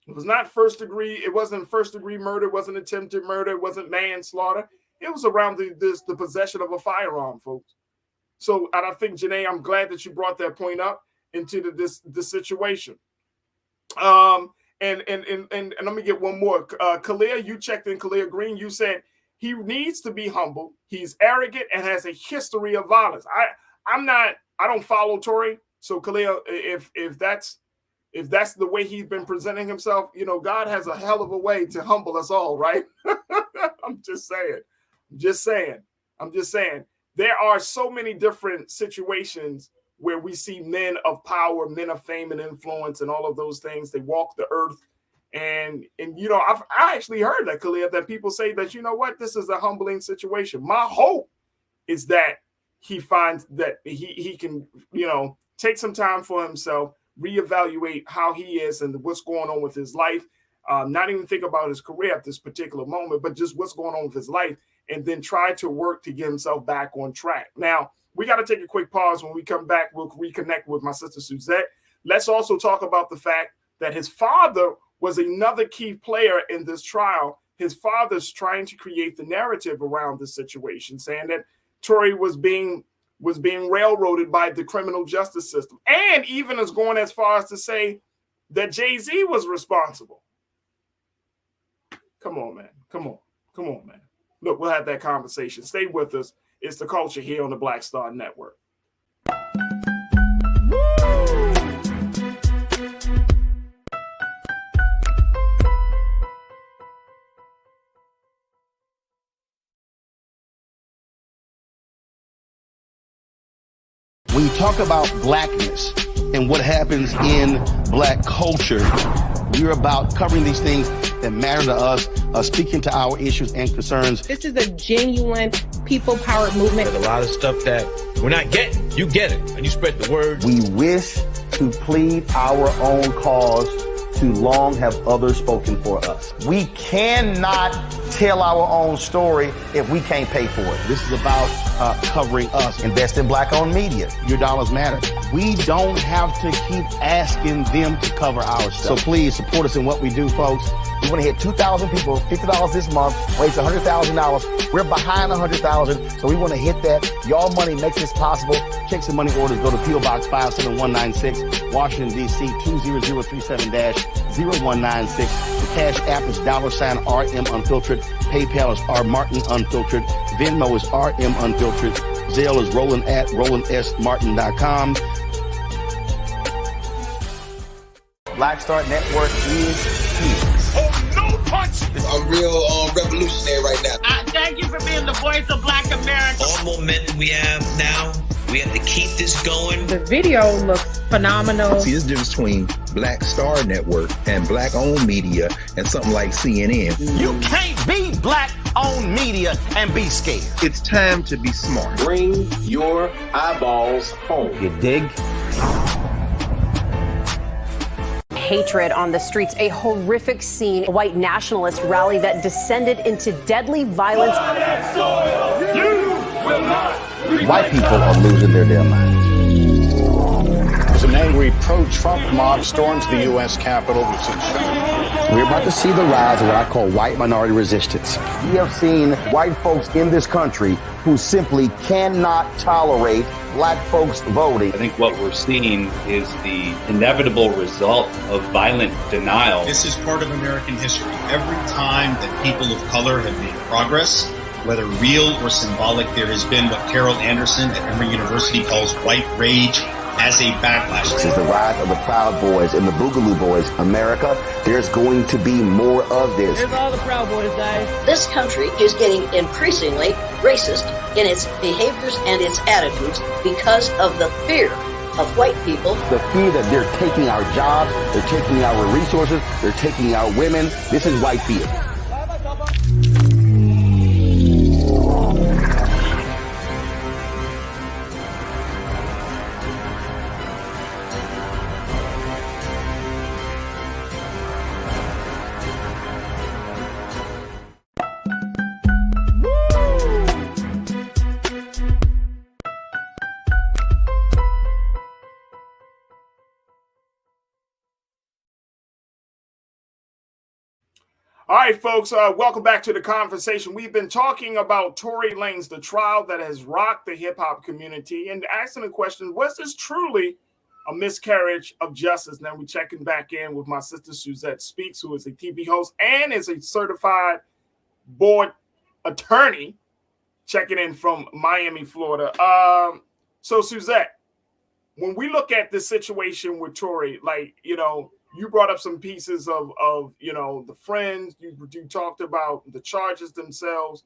It was not first degree. It wasn't first degree murder. It wasn't attempted murder. It wasn't manslaughter. It was around the possession of a firearm, folks. So, and I think, Janae, I'm glad that you brought that point up into this situation. And let me get one more. Kalia, you checked in. Kalia Green, you said he needs to be humble. He's arrogant and has a history of violence. I don't follow Tory. So Kalia, if that's the way he's been presenting himself, you know, God has a hell of a way to humble us all, right? I'm just saying. There are so many different situations where we see men of power, men of fame and influence and all of those things. They walk the earth. And you know, I actually heard that, Kalia, that people say that, you know what, this is a humbling situation. My hope is that he finds that he can, you know, take some time for himself, reevaluate how he is and what's going on with his life. Not even think about his career at this particular moment, but just what's going on with his life, and then try to work to get himself back on track. Now, we got to take a quick pause. When we come back, we'll reconnect with my sister Suzette. Let's also talk about the fact that his father was another key player in this trial. His father's trying to create the narrative around the situation, saying that Tory was being railroaded by the criminal justice system, and even is going as far as to say that Jay-Z was responsible. Come on, man. Look, we'll have that conversation. Stay with us. It's The Culture here on the Black Star Network. When you talk about blackness and what happens in black culture, we're about covering these things that matter to us, speaking to our issues and concerns. This is a genuine people-powered movement. There's a lot of stuff that we're not getting. You get it, and you spread the word. We wish to plead our own cause. Too long have others spoken for us. We cannot tell our own story if we can't pay for it. This is about covering us. Invest in black-owned media. Your dollars matter. We don't have to keep asking them to cover our stuff. So please support us in what we do, folks. We want to hit 2,000 people, $50 this month, raise $100,000. We're behind 100,000, so we want to hit that. Y'all money makes this possible. Checks and money orders go to P.O. Box 57196, Washington, D.C. 20037-0196. The Cash App is $RM Unfiltered. PayPal is R Martin Unfiltered. Venmo is RM Unfiltered. Zelle is Roland@RolandSMartin.com. Black Star Network is here. Oh, no punch! I'm real revolutionary right now. Thank you for being the voice of Black America. All momentum we have now, we have to keep this going. The video looks phenomenal. See, there's a difference between Black Star Network and black-owned media and something like CNN. You can't be black-owned media and be scared. It's time to be smart. Bring your eyeballs home. You dig? Hatred on the streets, a horrific scene, a white nationalist rally that descended into deadly violence. White people are losing their damn minds. Some An angry pro-Trump mob storms the U.S. Capitol. We're about to see the rise of what I call white minority resistance. We have seen white folks in this country who simply cannot tolerate black folks voting. I think what we're seeing is the inevitable result of violent denial. This is part of American history. Every time that people of color have made progress, whether real or symbolic, there has been what Carol Anderson at Emory University calls white rage as a backlash. This is the rise of the Proud Boys and the Boogaloo Boys. America, there's going to be more of this. Here's all the Proud Boys, guys. This country is getting increasingly racist in its behaviors and its attitudes because of the fear of white people. The fear that they're taking our jobs, they're taking our resources, they're taking our women. This is white fear. All right, folks, welcome back to the conversation. We've been talking about Tory Lanez, the trial that has rocked the hip-hop community, and asking the question, was this truly a miscarriage of justice? Now we're checking back in with my sister Suzette Speaks, who is a TV host and is a certified board attorney, checking in from Miami, Florida. So Suzette, when we look at this situation with Tory, like, you know, you brought up some pieces of you know, the friends. You talked about the charges themselves,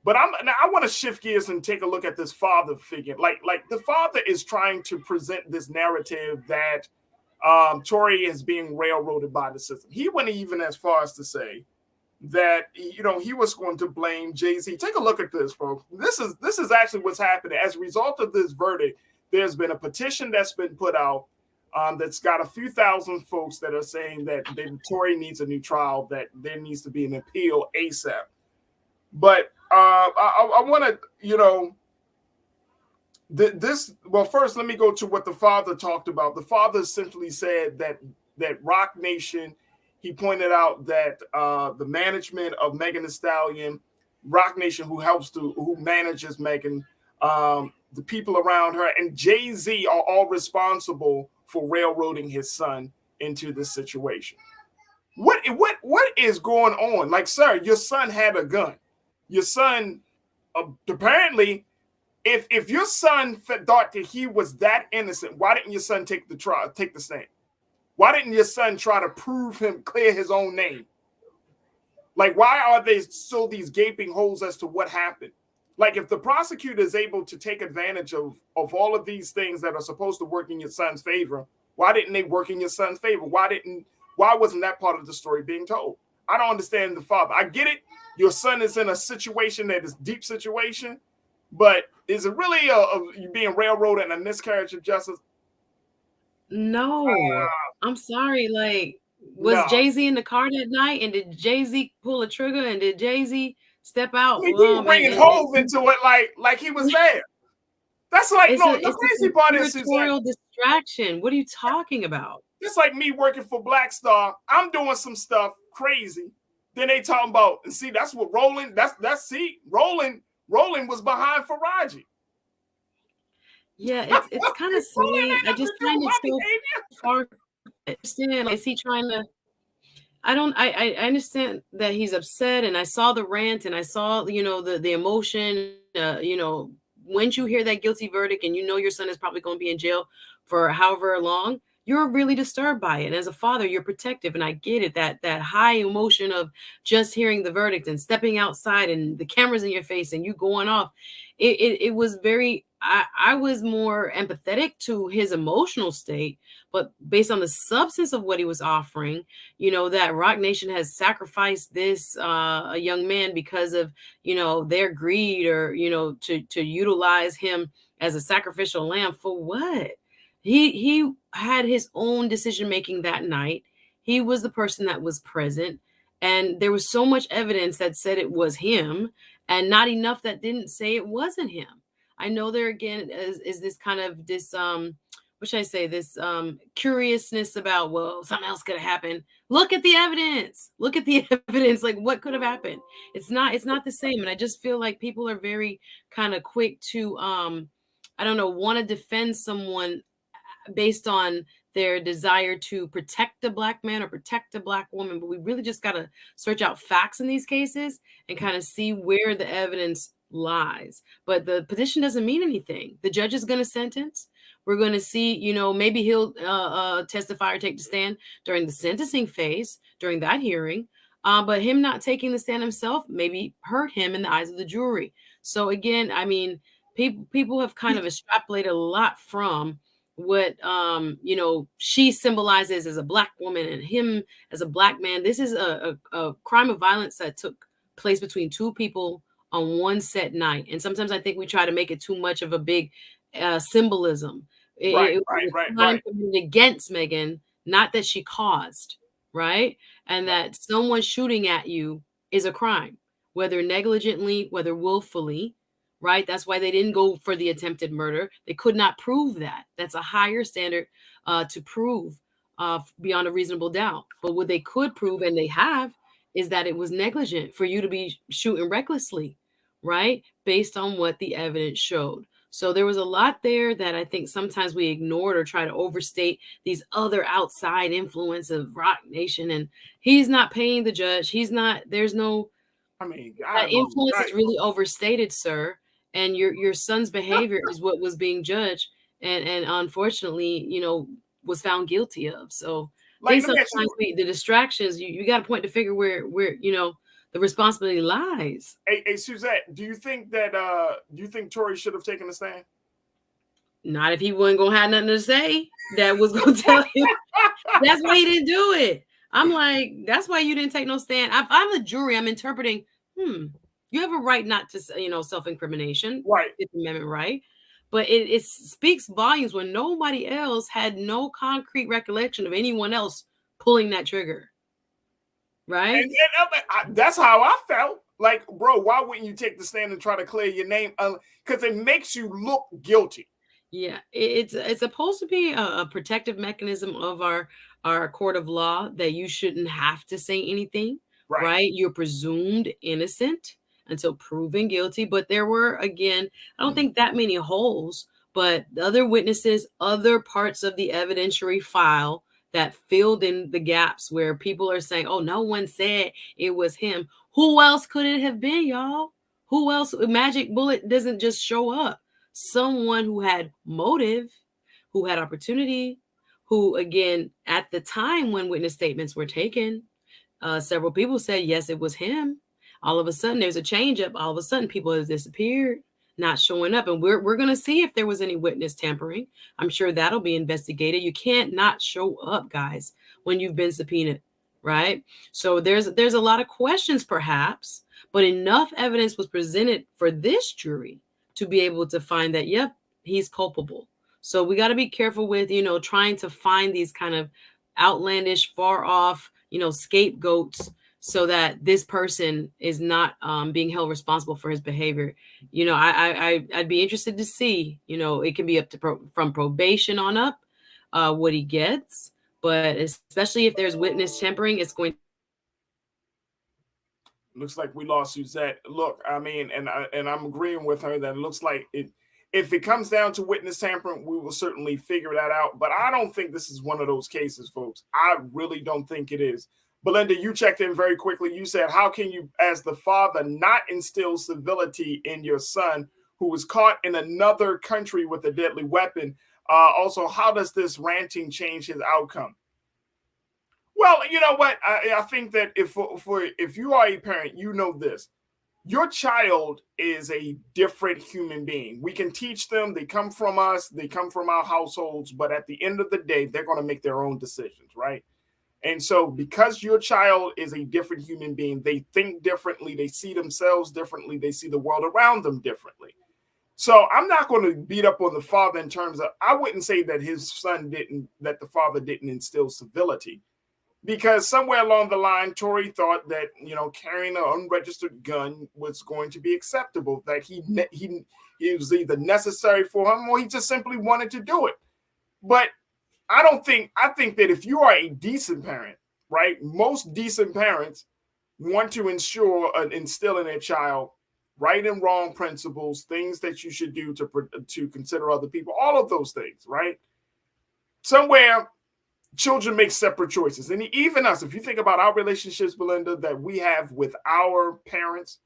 but I want to shift gears and take a look at this father figure. Like the father is trying to present this narrative that Tory is being railroaded by the system. He went even as far as to say that, you know, he was going to blame Jay-Z. Take a look at this, folks. This is actually what's happening as a result of this verdict. There's been a petition that's been put out. That's got a few thousand folks that are saying that Tory needs a new trial, that there needs to be an appeal ASAP. But I want to, you know, well, first, let me go to what the father talked about. The father simply said that Rock Nation, he pointed out that the management of Megan Thee Stallion, Rock Nation, who manages Megan, the people around her, and Jay-Z are all responsible for railroading his son into this situation. What is going on? Like, sir, your son had a gun. Your son, apparently, if your son thought that he was that innocent, why didn't your son take the stand? Why didn't your son try to clear his own name? Like, why are there still these gaping holes as to what happened? Like, if the prosecutor is able to take advantage of all of these things that are supposed to work in your son's favor, why didn't they work in your son's favor? Why wasn't that part of the story being told? I don't understand the father. I get it. Your son is in a situation that is deep situation, but is it really you being railroaded and a miscarriage of justice? No, I'm sorry. Like, was Jay-Z in the car that night, and did Jay-Z pull a trigger, and did Jay-Z step out? I mean, you bringing Hove into it like he was there. That's like, the crazy part is territorial distraction. What are you talking about? It's like me working for Black Star. I'm doing some stuff crazy. Then they talking about, and see, that's what Roland was behind Farajii. Yeah, it's kind of silly. I just find it so far. Understand? Is he trying to? I understand that he's upset, and I saw the rant, and I saw, you know, the emotion. You know, once you hear that guilty verdict, and you know your son is probably going to be in jail for however long, you're really disturbed by it. And as a father, you're protective, and I get it. That high emotion of just hearing the verdict and stepping outside, and the cameras in your face, and you going off. It was very. I was more empathetic to his emotional state, but based on the substance of what he was offering, you know, that Rock Nation has sacrificed this a young man because of, you know, their greed, or, you know, to utilize him as a sacrificial lamb for what? He had his own decision making that night. He was the person that was present, and there was so much evidence that said it was him, and not enough that didn't say it wasn't him. I know there again is this kind of what should I say, this curiousness about, well, something else could have happened. Look at the evidence. Look at the evidence. Like, what could have happened? It's not the same. And I just feel like people are very kind of quick to I don't know, want to defend someone based on their desire to protect a Black man or protect a Black woman. But we really just got to search out facts in these cases and kind of see where the evidence lies. But the petition doesn't mean anything. The judge is going to sentence. We're going to see, you know, maybe he'll testify or take the stand during the sentencing phase, during that hearing. But him not taking the stand himself maybe hurt him in the eyes of the jury. So again, I mean, people have kind of extrapolated a lot from what you know, she symbolizes as a Black woman and him as a Black man. This is a crime of violence that took place between two people on one set night. And sometimes I think we try to make it too much of a big symbolism. It was a crime committed against Megan, not that she caused, right? And that someone shooting at you is a crime, whether negligently, whether willfully, right? That's why they didn't go for the attempted murder. They could not prove that. That's a higher standard to prove beyond a reasonable doubt. But what they could prove, and they have, is that it was negligent for you to be shooting recklessly, right? Based on what the evidence showed. So there was a lot there that I think sometimes we ignored or try to overstate these other outside influence of Rock Nation. And he's not paying the judge. He's not, there's no, I mean, that influence is really overstated, sir. And your son's behavior is what was being judged, and unfortunately, you know, was found guilty of. So like, sometimes the distractions, you got to point the figure where you know the responsibility lies. Hey, Suzette, do you think Tory should have taken a stand? Not if he wasn't gonna have nothing to say that was gonna tell him. That's why he didn't do it. I'm like, that's why you didn't take no stand. I'm the jury. I'm interpreting. You have a right not to, you know, self-incrimination, right? Fifth Amendment right, but it speaks volumes when nobody else had no concrete recollection of anyone else pulling that trigger, right? And that's how I felt. Like, bro, why wouldn't you take the stand and try to clear your name? Because it makes you look guilty. Yeah, it's supposed to be a protective mechanism of our court of law that you shouldn't have to say anything, right? You're presumed innocent until proven guilty. But there were, again, I don't think that many holes, but the other witnesses, other parts of the evidentiary file that filled in the gaps where people are saying, oh, no one said it was him. Who else could it have been, y'all? Who else? A magic bullet doesn't just show up. Someone who had motive, who had opportunity, who, again, at the time when witness statements were taken, several people said, yes, it was him. All of a sudden, there's a change up. All of a sudden, people have disappeared, not showing up. And we're going to see if there was any witness tampering. I'm sure that'll be investigated. You can't not show up, guys, when you've been subpoenaed, right? So there's a lot of questions, perhaps, but enough evidence was presented for this jury to be able to find that, yep, he's culpable. So we got to be careful with, you know, trying to find these kind of outlandish, far off, you know, scapegoats so that this person is not being held responsible for his behavior. You know, I'd be interested to see, you know, it can be up to from probation on up what he gets, but especially if there's witness tampering, it's going. Looks like we lost Suzette. Look, I mean, and I'm agreeing with her that it looks like it. If it comes down to witness tampering, we will certainly figure that out. But I don't think this is one of those cases, folks. I really don't think it is. Belinda, you checked in very quickly. You said, how can you, as the father, not instill civility in your son who was caught in another country with a deadly weapon? Also, how does this ranting change his outcome? Well, you know what? I think that if you are a parent, you know this. Your child is a different human being. We can teach them. They come from us. They come from our households. But at the end of the day, they're going to make their own decisions, right? And so because your child is a different human being, they think differently. They see themselves differently. They see the world around them differently. So I'm not going to beat up on the father in terms of, I wouldn't say that that the father didn't instill civility. Because somewhere along the line, Tory thought that, you know, carrying an unregistered gun was going to be acceptable, that he was either necessary for him or he just simply wanted to do it. But I think that if you are a decent parent, right, most decent parents want to instill in their child right and wrong principles, things that you should do to consider other people, all of those things, right? Somewhere children make separate choices. And even us, if you think about our relationships, Belinda, that we have with our parents,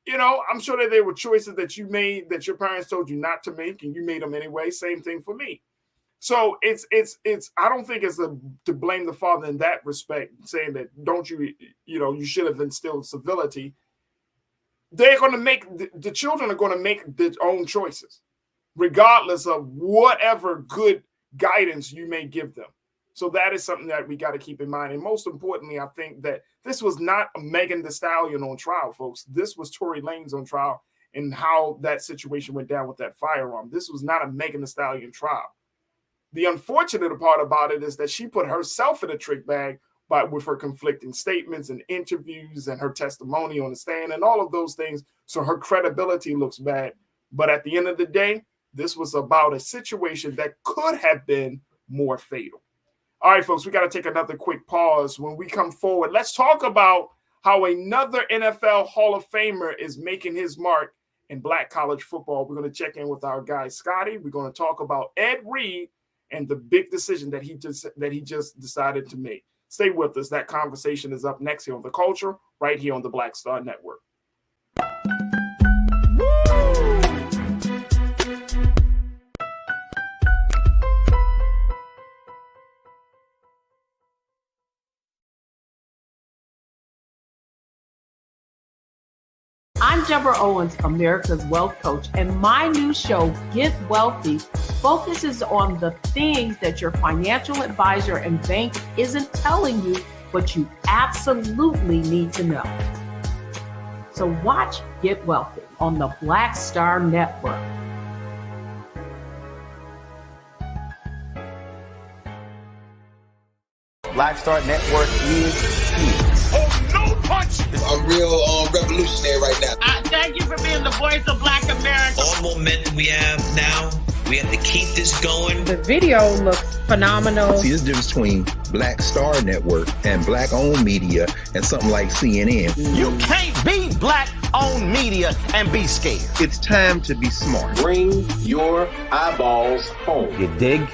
I'm sure that there were choices that you made that your parents told you not to make, and you made them anyway. Same thing for me. So it's I don't think it's to blame the father in that respect, saying that you should have instilled civility. They're going to make the children are going to make their own choices, regardless of whatever good guidance you may give them. So that is something that we got to keep in mind. And most importantly, I think that this was not a Megan Thee Stallion on trial, folks. This was Tory Lanez on trial, and how that situation went down with that firearm. This was not a Megan Thee Stallion trial. The unfortunate part about it is that she put herself in a trick bag with her conflicting statements and interviews and her testimony on the stand and all of those things. So her credibility looks bad. But at the end of the day, this was about a situation that could have been more fatal. All right, folks, we got to take another quick pause. When we come forward, let's talk about how another NFL Hall of Famer is making his mark in Black college football. We're going to check in with our guy, Scotty. We're going to talk about Ed Reed and the big decision that he just decided to make. Stay with us. That conversation is up next here on The Culture, right here on the Black Star Network. I'm Deborah Owens, America's Wealth Coach, and my new show, Get Wealthy, focuses on the things that your financial advisor and bank isn't telling you, but you absolutely need to know. So watch Get Wealthy on the Black Star Network. Black Star Network is here. Oh, no punch! I'm real revolutionary right now. Thank you for being the voice of Black America. All momentum we have now, we have to keep this going. The video looks phenomenal. See, there's a difference between Black Star Network and Black-owned media and something like CNN. You can't be Black-owned media and be scared. It's time to be smart. Bring your eyeballs home. You dig?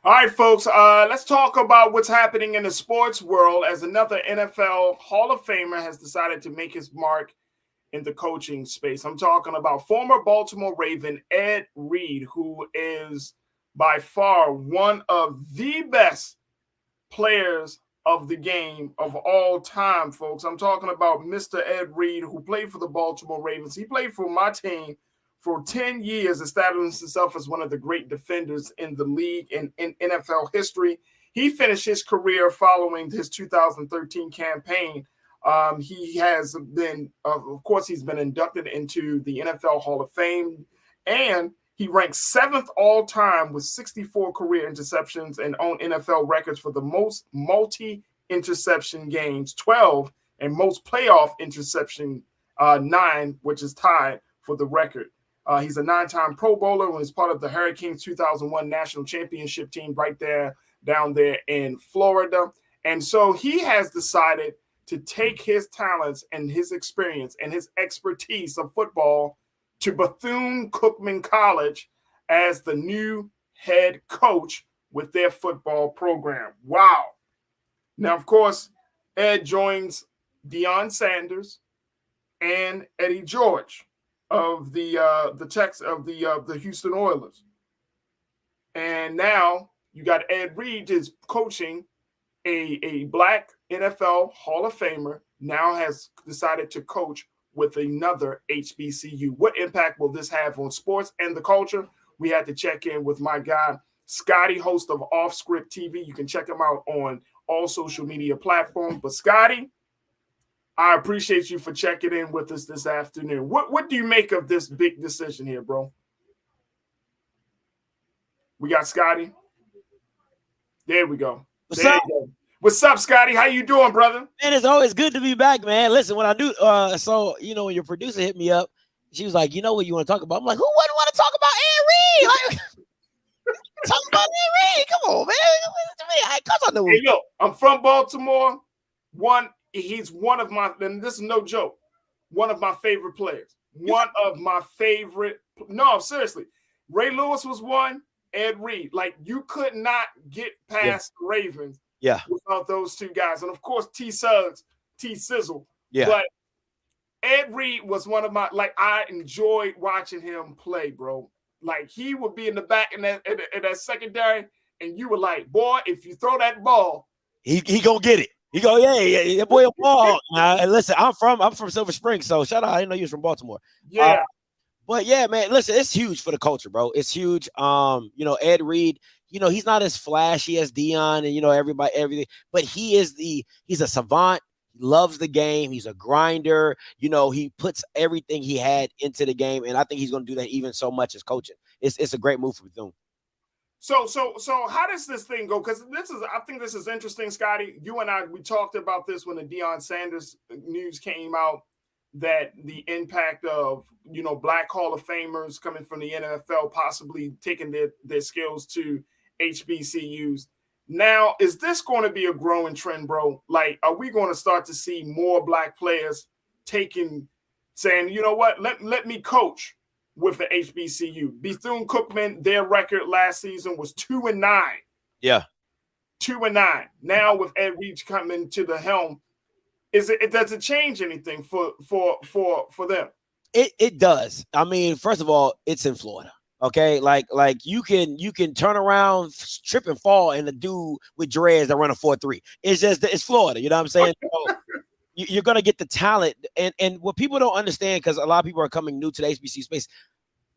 All right, folks, let's talk about what's happening in the sports world as another NFL Hall of Famer has decided to make his mark in the coaching space. I'm talking about former Baltimore Raven Ed Reed, who is by far one of the best players of the game of all time, folks. I'm talking about Mr. Ed Reed, who played for the Baltimore Ravens. He played for my team for 10 years, establishing himself as one of the great defenders in the league and in NFL history. He finished his career following his 2013 campaign. He has been, of course, he's been inducted into the NFL Hall of Fame, and he ranks 7th all time with 64 career interceptions and own NFL records for the most multi-interception games, 12, and most playoff interception, 9, which is tied for the record. He's a 9-time Pro Bowler and was part of the Hurricanes 2001 National Championship team down there in Florida. And so he has decided to take his talents and his experience and his expertise of football to Bethune Cookman College as the new head coach with their football program. Wow. Now, of course, Ed joins Deion Sanders and Eddie George of the Houston Oilers. And now you got Ed Reed is coaching a Black NFL Hall of Famer, now has decided to coach with another HBCU. What impact will this have on sports and the culture? We had to check in with my guy, Scotty, host of Off Script TV. You can check him out on all social media platforms. But Scotty, I appreciate you for checking in with us this afternoon. What do you make of this big decision here, bro? We got Scotty. There we go. What's up? What's up, Scotty? How you doing, brother? Man, it's always good to be back, man. Listen, when I do, so when your producer hit me up, she was like, "You know what you want to talk about?" I'm like, "Who wouldn't want to talk about Ed Reed? Like, talk about Ed Reed? Come on, man. I know. Hey, look, I'm from Baltimore. He's one of my, and this is no joke, one of my favorite players. One of my favorite. No, seriously, Ray Lewis was one. Ed Reed, like you could not get past the Ravens without those two guys. And of course, T Sizzle. Yeah. But Ed Reed was one of my, like, I enjoyed watching him play, bro. Like he would be in the back in that secondary, and you were like, boy, if you throw that ball, he gonna get it. He go, yeah, that boy a ball. And listen, I'm from Silver Spring, so shout out. I didn't know you was from Baltimore. Yeah. But yeah, man, listen, it's huge for the culture, bro. It's huge. Ed Reed, he's not as flashy as Deion and everything, but he's a savant. He loves the game. He's a grinder. He puts everything he had into the game, and I think he's going to do that even so much as coaching. It's a great move for Bethune. So how does this thing go? Because I think this is interesting, Scotty. You and I, we talked about this when the Deion Sanders news came out, that the impact of, Black Hall of Famers coming from the NFL possibly taking their skills to HBCUs. Now, is this going to be a growing trend, bro? Like, are we going to start to see more Black players saying, you know what, let me coach with the HBCU? Bethune Cookman, their record last season was 2-9. Yeah. 2-9. Now with Ed Reed coming to the helm, does it change anything for them? It does. I mean, first of all, it's in Florida. Okay, like you can turn around, trip and fall, and the dude with dreads that run a 4.3. It's Florida. You know what I'm saying? So you're gonna get the talent, and what people don't understand, because a lot of people are coming new to the HBCU space.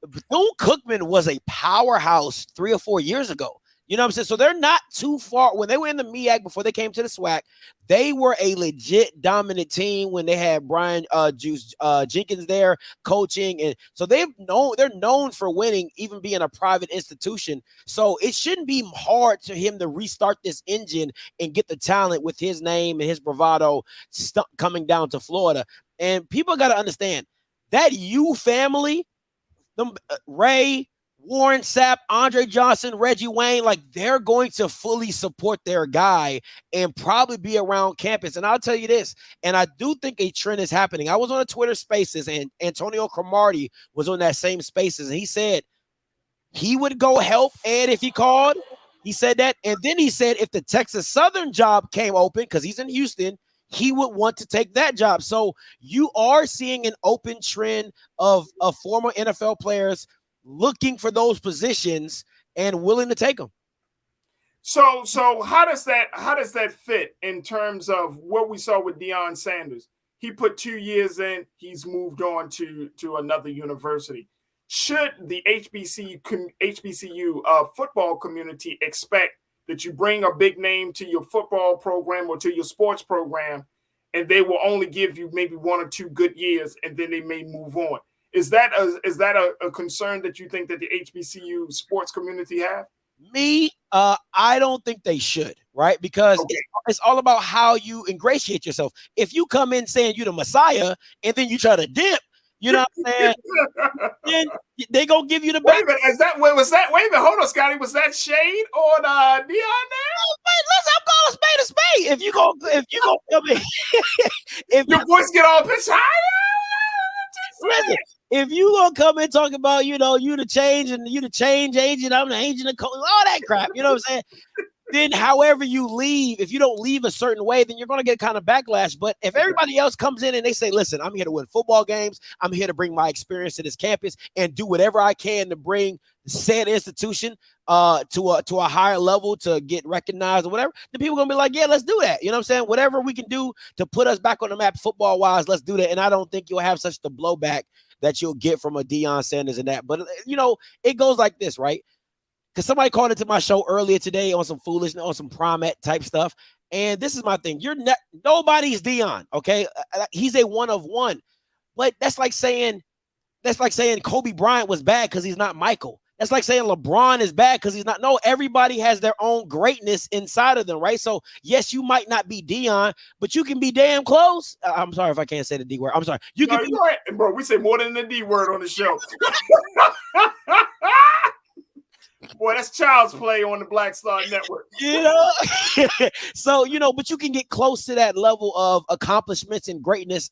Bethune Cookman was a powerhouse 3 or 4 years ago. You know what I'm saying? So they're not too far. When they were in the MEAC before they came to the SWAC, they were a legit dominant team when they had Brian Jenkins there coaching. And so they're known for winning, even being a private institution. So it shouldn't be hard to him to restart this engine and get the talent with his name and his bravado coming down to Florida. And people got to understand that family, Ray, Warren Sapp, Andre Johnson, Reggie Wayne, like they're going to fully support their guy and probably be around campus. And I'll tell you this, and I do think a trend is happening. I was on a Twitter Spaces, and Antonio Cromartie was on that same Spaces, and he said he would go help Ed if he called. He said that. And then he said if the Texas Southern job came open, because he's in Houston, he would want to take that job. So you are seeing an open trend of former NFL players looking for those positions and willing to take them. So how does that fit in terms of what we saw with Deion Sanders? He put 2 years in, he's moved on to another university. Should the HBCU football community expect that you bring a big name to your football program or to your sports program, and they will only give you maybe 1 or 2 good years, and then they may move on? Is that a concern that you think that the HBCU sports community have? I don't think they should, right? Because it's all about how you ingratiate yourself. If you come in saying you're the Messiah and then you try to dip, you know what I'm saying? Then they gonna give you the back. Wait a minute, hold on, Scotty. Was that shade on Deion there? Listen, I'm calling spade a spade. If you gonna come in, if your voice get all pitched higher. Listen, if you gonna come and talk about, you the change and you the change agent, I'm the agent of all that crap, you know what I'm saying? Then however you leave, if you don't leave a certain way, then you're gonna get kind of backlash. But if everybody else comes in and they say, listen, I'm here to win football games, I'm here to bring my experience to this campus and do whatever I can to bring said institution to a higher level to get recognized or whatever, then people are gonna be like, yeah, let's do that. You know what I'm saying? Whatever we can do to put us back on the map football wise, let's do that. And I don't think you'll have such the blowback that you'll get from a Deion Sanders and that. But it goes like this, right? Because somebody called into my show earlier today on some foolishness, on some Promet type stuff. And this is my thing. Nobody's Deion, okay? He's a one of one. But that's like saying Kobe Bryant was bad because he's not Michael. It's like saying LeBron is bad because he's not. No, everybody has their own greatness inside of them, right? So, yes, you might not be Dion, but you can be damn close. I'm sorry if I can't say the D word. I'm sorry. You can be right. Bro, we say more than the D word on the show. Boy, that's child's play on the Black Star Network. You know, so, you know, but you can get close to that level of accomplishments and greatness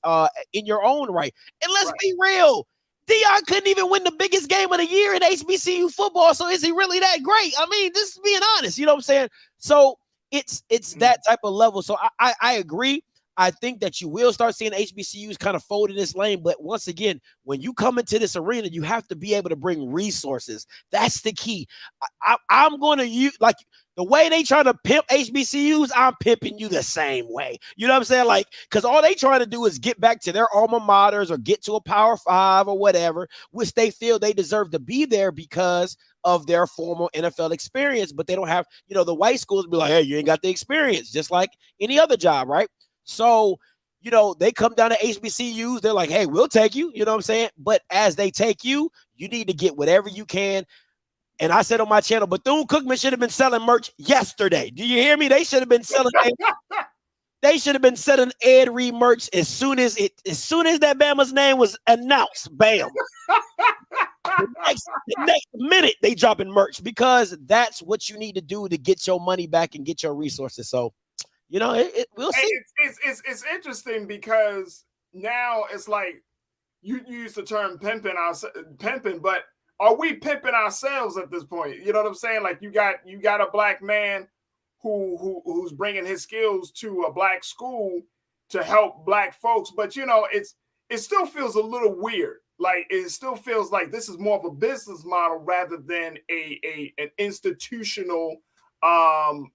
in your own right. And let's be real. Dion couldn't even win the biggest game of the year in HBCU football. So is he really that great? I mean, just being honest, you know what I'm saying? So it's that type of level. So I agree. I think that you will start seeing HBCUs kind of fold in this lane. But once again, when you come into this arena, you have to be able to bring resources. That's the key. I'm going to use, like, the way they try to pimp HBCUs, I'm pimping you the same way. You know what I'm saying? Like, because all they trying to do is get back to their alma maters or get to a Power 5 or whatever, which they feel they deserve to be there because of their formal NFL experience. But they don't have, you know, the white schools be like, hey, you ain't got the experience, just like any other job, right? So, you know, they come down to HBCUs. They're like, hey, we'll take you. You know what I'm saying? But as they take you, you need to get whatever you can. And I said on my channel, Bethune Cookman should have been selling merch yesterday. Do you hear me? They should have been selling. They should have been selling Ed Reed merch as soon as that Bama's name was announced. Bam. The next minute they dropping merch, because that's what you need to do to get your money back and get your resources. So, you know, we'll see. It's interesting because now it's like you use the term pimping, but are we pimping ourselves at this point? You know what I'm saying? Like you got a black man who's bringing his skills to a black school to help black folks, but you know it still feels a little weird. Like it still feels like this is more of a business model rather than an institutional an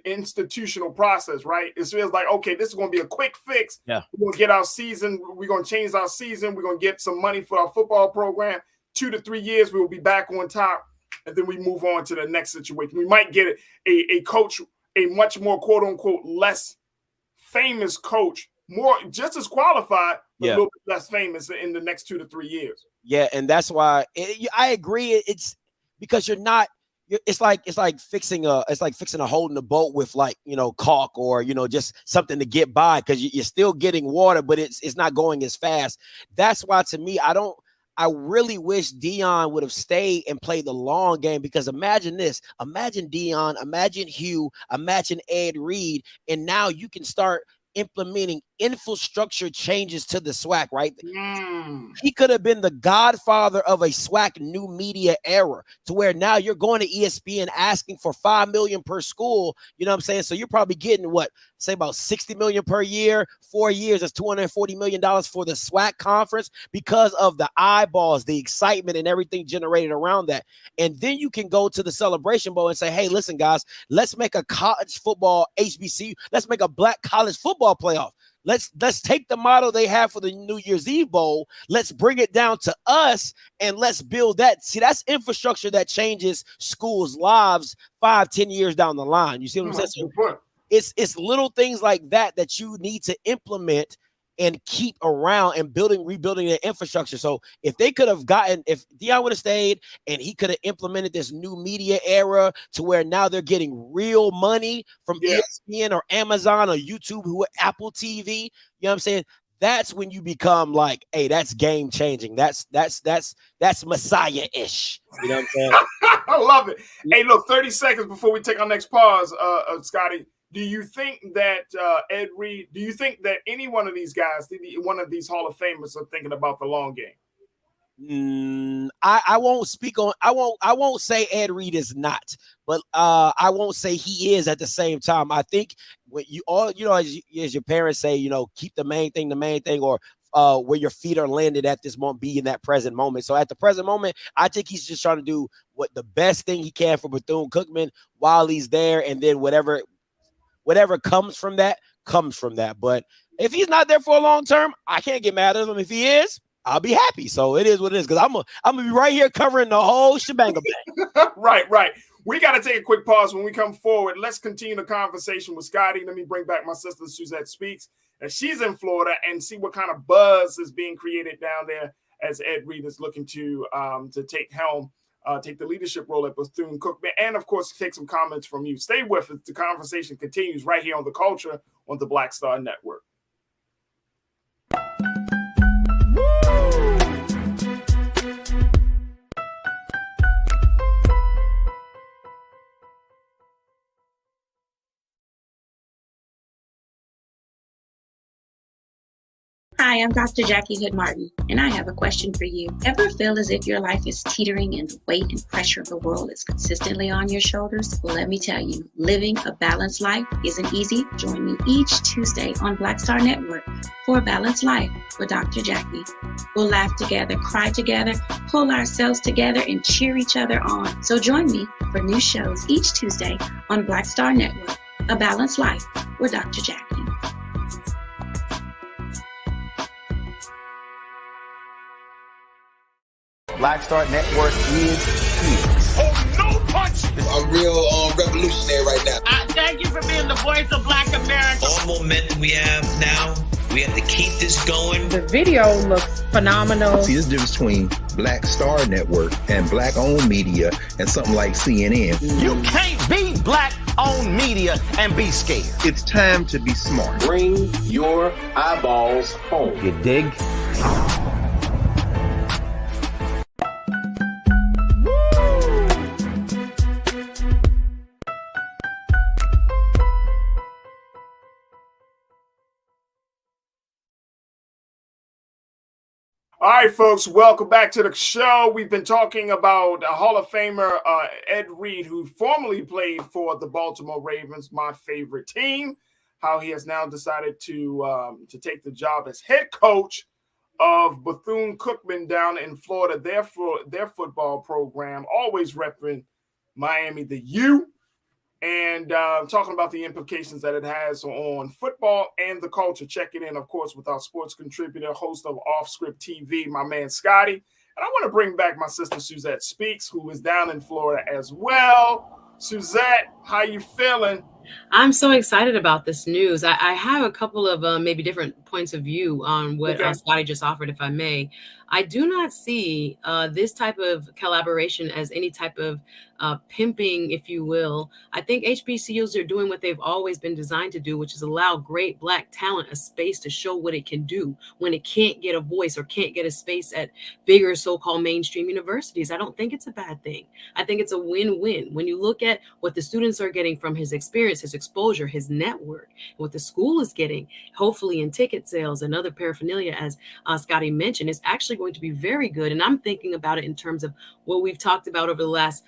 institutional process, right? It feels like, okay, this is going to be a quick fix. Yeah, we're going to get our season. We're going to change our season. We're going to get some money for our football program. 2 to 3 years, we will be back on top, and then we move on to the next situation. We might get a coach, a much more quote unquote less famous coach, more just as qualified, but a little bit less famous in the next 2 to 3 years. Yeah, and that's why I agree. It's because you're not. It's like fixing a hole in the boat with, like, you know, caulk or, you know, just something to get by, because you're still getting water, but it's not going as fast. That's why, to me, I really wish Dion would have stayed and played the long game, because imagine this. Imagine Dion, imagine Hugh, imagine Ed Reed, and now you can start implementing infrastructure changes to the SWAC, right? He could have been the godfather of a SWAC new media era, to where now you're going to ESPN asking for $5 million per school. You know what I'm saying? So you're probably getting say about $60 million per year, 4 years, that's $240 million for the SWAC conference, because of the eyeballs, the excitement, and everything generated around that. And then you can go to the Celebration Bowl and say, hey, listen, guys, let's make a college football HBCU. Let's make a black college football playoff. Let's take the model they have for the New Year's Eve Bowl. Let's bring it down to us, and let's build that. See, that's infrastructure that changes schools' lives 5-10 years down the line. You see what I'm saying? It's little things like that you need to implement and keep around, and rebuilding their infrastructure. So if Dion would have stayed and he could have implemented this new media era to where now they're getting real money from ESPN or Amazon or YouTube, Apple TV, you know what I'm saying? That's when you become like, hey, that's game changing. That's Messiah-ish. You know what I'm saying? I love it. Hey, look, 30 seconds before we take our next pause, Scotty. Do you think that Ed Reed, do you think that any one of these guys, one of these Hall of Famers, are thinking about the long game? I won't say Ed Reed is not, but I won't say he is at the same time. I think when as your parents say, you know, keep the main thing, or where your feet are landed at this moment, be in that present moment. So at the present moment, I think he's just trying to do what the best thing he can for Bethune-Cookman while he's there, and then whatever comes from that. But if he's not there for a long term, I can't get mad at him. If he is, I'll be happy. So it is what it is, because I'm gonna be right here covering the whole shebang. Right. We got to take a quick pause. When we come forward, let's continue the conversation with Scotty. Let me bring back my sister Suzette Speaks, and she's in Florida, and see what kind of buzz is being created down there as Ed Reed is looking to take helm take the leadership role at Bethune Cookman, and of course, take some comments from you. Stay with us. The conversation continues right here on The Culture on the Black Star Network. Hi, I'm Dr. Jackie Hood Martin, and I have a question for you. Ever feel as if your life is teetering and the weight and pressure of the world is consistently on your shoulders? Well, let me tell you, living a balanced life isn't easy. Join me each Tuesday on Black Star Network for A Balanced Life with Dr. Jackie. We'll laugh together, cry together, pull ourselves together, and cheer each other on. So join me for new shows each Tuesday on Black Star Network, A Balanced Life with Dr. Jackie. Black Star Network is here. Oh, no punch! I'm real revolutionary right now. Thank you for being the voice of Black America. All momentum we have now, we have to keep this going. The video looks phenomenal. See, this difference between Black Star Network and black-owned media and something like CNN. You can't be black-owned media and be scared. It's time to be smart. Bring your eyeballs home. You dig? All right, folks, welcome back to the show. We've been talking about Hall of Famer Ed Reed, who formerly played for the Baltimore Ravens, my favorite team, how he has now decided to take the job as head coach of Bethune Cookman down in Florida, their football program, always repping Miami, the U. And talking about the implications that it has on football and the culture. Checking in, of course, with our sports contributor, host of Off Script TV, my man Scotty. And I want to bring back my sister Suzette Speaks, who is down in Florida as well. Suzette, how you feeling? I'm so excited about this news. I have a couple of maybe different points of view on what Scotty just offered, if I may. I do not see this type of collaboration as any type of pimping, if you will. I think HBCUs are doing what they've always been designed to do, which is allow great Black talent a space to show what it can do when it can't get a voice or can't get a space at bigger so-called mainstream universities. I don't think it's a bad thing. I think it's a win-win. When you look at what the students are getting from his experience, his exposure, his network, what the school is getting, hopefully in ticket sales and other paraphernalia, as Scotty mentioned, it's actually going to be very good. And I'm thinking about it in terms of what we've talked about over the last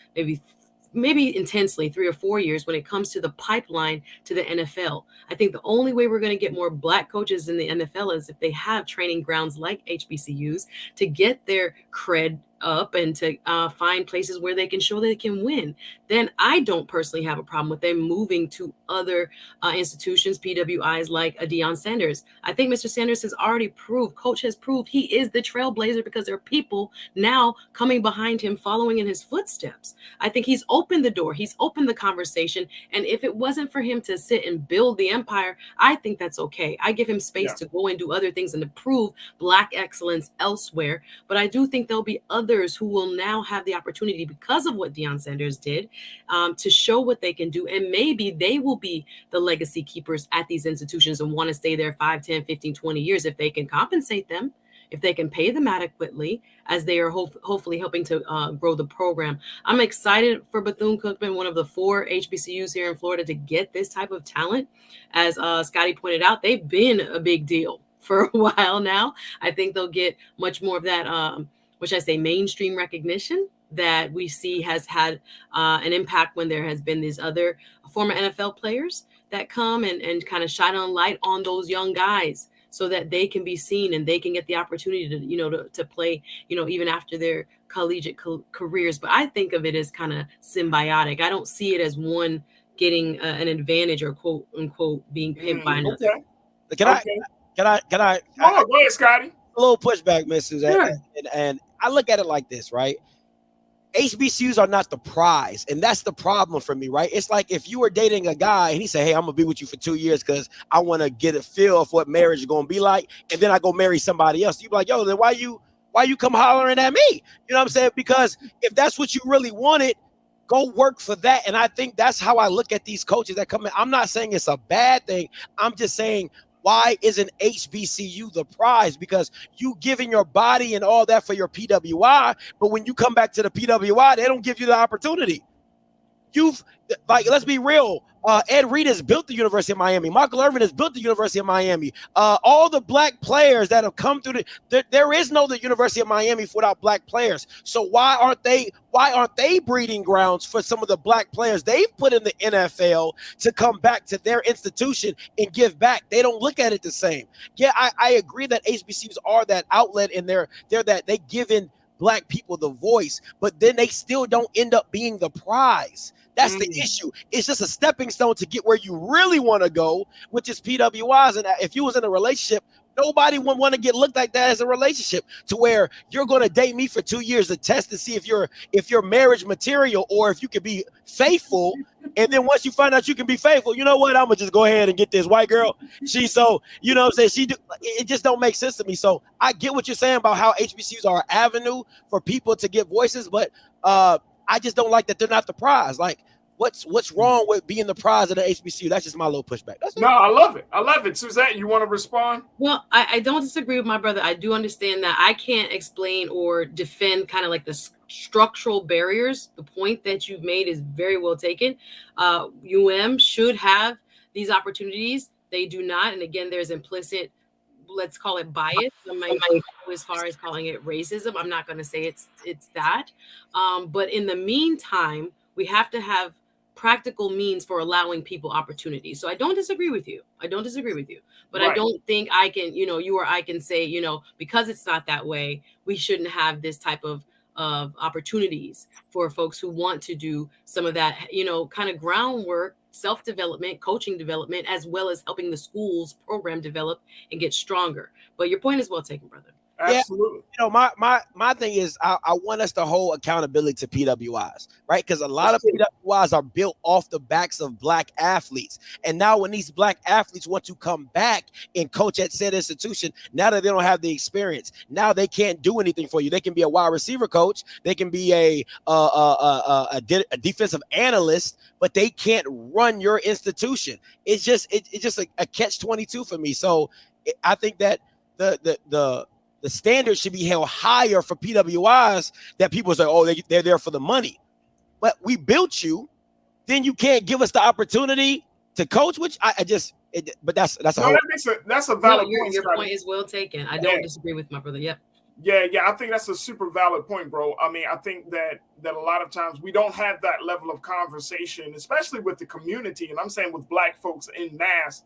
maybe intensely 3 or 4 years when it comes to the pipeline to the NFL. I think the only way we're going to get more Black coaches in the NFL is if they have training grounds like HBCUs to get their cred up and to find places where they can show they can win. Then I don't personally have a problem with them moving to other institutions, PWIs like a Deion Sanders. I think Mr. Sanders has already proved, coach has proved he is the trailblazer because there are people now coming behind him, following in his footsteps. I think he's opened the door. He's opened the conversation. And if it wasn't for him to sit and build the empire, I think that's okay. I give him space to go and do other things and to prove Black excellence elsewhere. But I do think there'll be others who will now have the opportunity because of what Deion Sanders did to show what they can do. And maybe they will be the legacy keepers at these institutions and want to stay there 5, 10, 15, 20 years if they can compensate them, if they can pay them adequately, as they are hopefully helping to grow the program. I'm excited for Bethune Cookman, one of the 4 HBCUs here in Florida, to get this type of talent. As Scotty pointed out, they've been a big deal for a while now. I think they'll get much more of that, which I say mainstream recognition that we see has had an impact when there has been these other former NFL players that come and kind of shine on light on those young guys so that they can be seen and they can get the opportunity to, to play, even after their collegiate careers. But I think of it as kind of symbiotic. I don't see it as one getting an advantage or quote unquote being pimped by another. Can I? Go ahead, Scotty. A little pushback, Mrs. Sure. And I look at it like this, right? HBCUs are not the prize, and that's the problem for me, right? It's like if you were dating a guy and he said, hey, I'm gonna be with you for 2 years because I want to get a feel of what marriage is gonna be like, and then I go marry somebody else. You'd be like, yo, then why you Why you come hollering at me? You know what I'm saying? Because if that's what you really wanted, go work for that. And I think that's how I look at these coaches that come in. I'm not saying it's a bad thing. I'm just saying, why isn't HBCU the prize? Because you giving your body and all that for your PWI, but when you come back to the PWI, they don't give you the opportunity. Let's be real. Ed Reed has built the University of Miami. Michael Irvin has built the University of Miami. All the black players that have come through there is no the University of Miami without black players. So why aren't they breeding grounds for some of the black players they've put in the NFL to come back to their institution and give back? They don't look at it the same. Yeah, I agree that HBCUs are that outlet, and they're that they give in black people the voice, but then they still don't end up being the prize. That's the issue. It's just a stepping stone to get where you really want to go, which is PWIs. And if you was in a relationship, nobody would want to get looked like that as a relationship, to where you're going to date me for 2 years to test to see if you're marriage material or if you can be faithful. And then once you find out you can be faithful, you know what? I'm gonna just go ahead and get this white girl. You know what I'm saying? It just don't make sense to me. So I get what you're saying about how HBCUs are an avenue for people to get voices, but I just don't like that they're not the prize. Like, what's wrong with being the prize of the HBCU? That's just my little pushback. No, I love it. I love it. Suzette, you want to respond? Well, I don't disagree with my brother. I do understand that. I can't explain or defend kind of like the structural barriers. The point that you've made is very well taken. UM should have these opportunities. They do not. And again, there's implicit, let's call it bias. I might go as far as calling it racism. I'm not going to say it's that. But in the meantime, we have to have practical means for allowing people opportunities. So I don't disagree with you. But right. I don't think I can, you or I can say, because it's not that way, we shouldn't have this type of opportunities for folks who want to do some of that, kind of groundwork, self-development, coaching development, as well as helping the schools program develop and get stronger. But your point is well taken, brother. Absolutely. Yeah, my thing is I want us to hold accountability to PWIs, right? Because a lot of PWIs are built off the backs of black athletes. And now when these black athletes want to come back and coach at said institution, now that they don't have the experience, now they can't do anything for you. They can be a wide receiver coach, they can be a defensive analyst, but they can't run your institution. It's just a catch-22 for me. So I think that the standard should be held higher for PWIs, that people say, oh, they're there for the money. But we built you, then you can't give us the opportunity to coach, which but that's a valid point. Your point is well taken. I don't disagree with my brother. Yep. Yeah, I think that's a super valid point, bro. I mean, I think that a lot of times we don't have that level of conversation, especially with the community, and I'm saying with black folks in mass,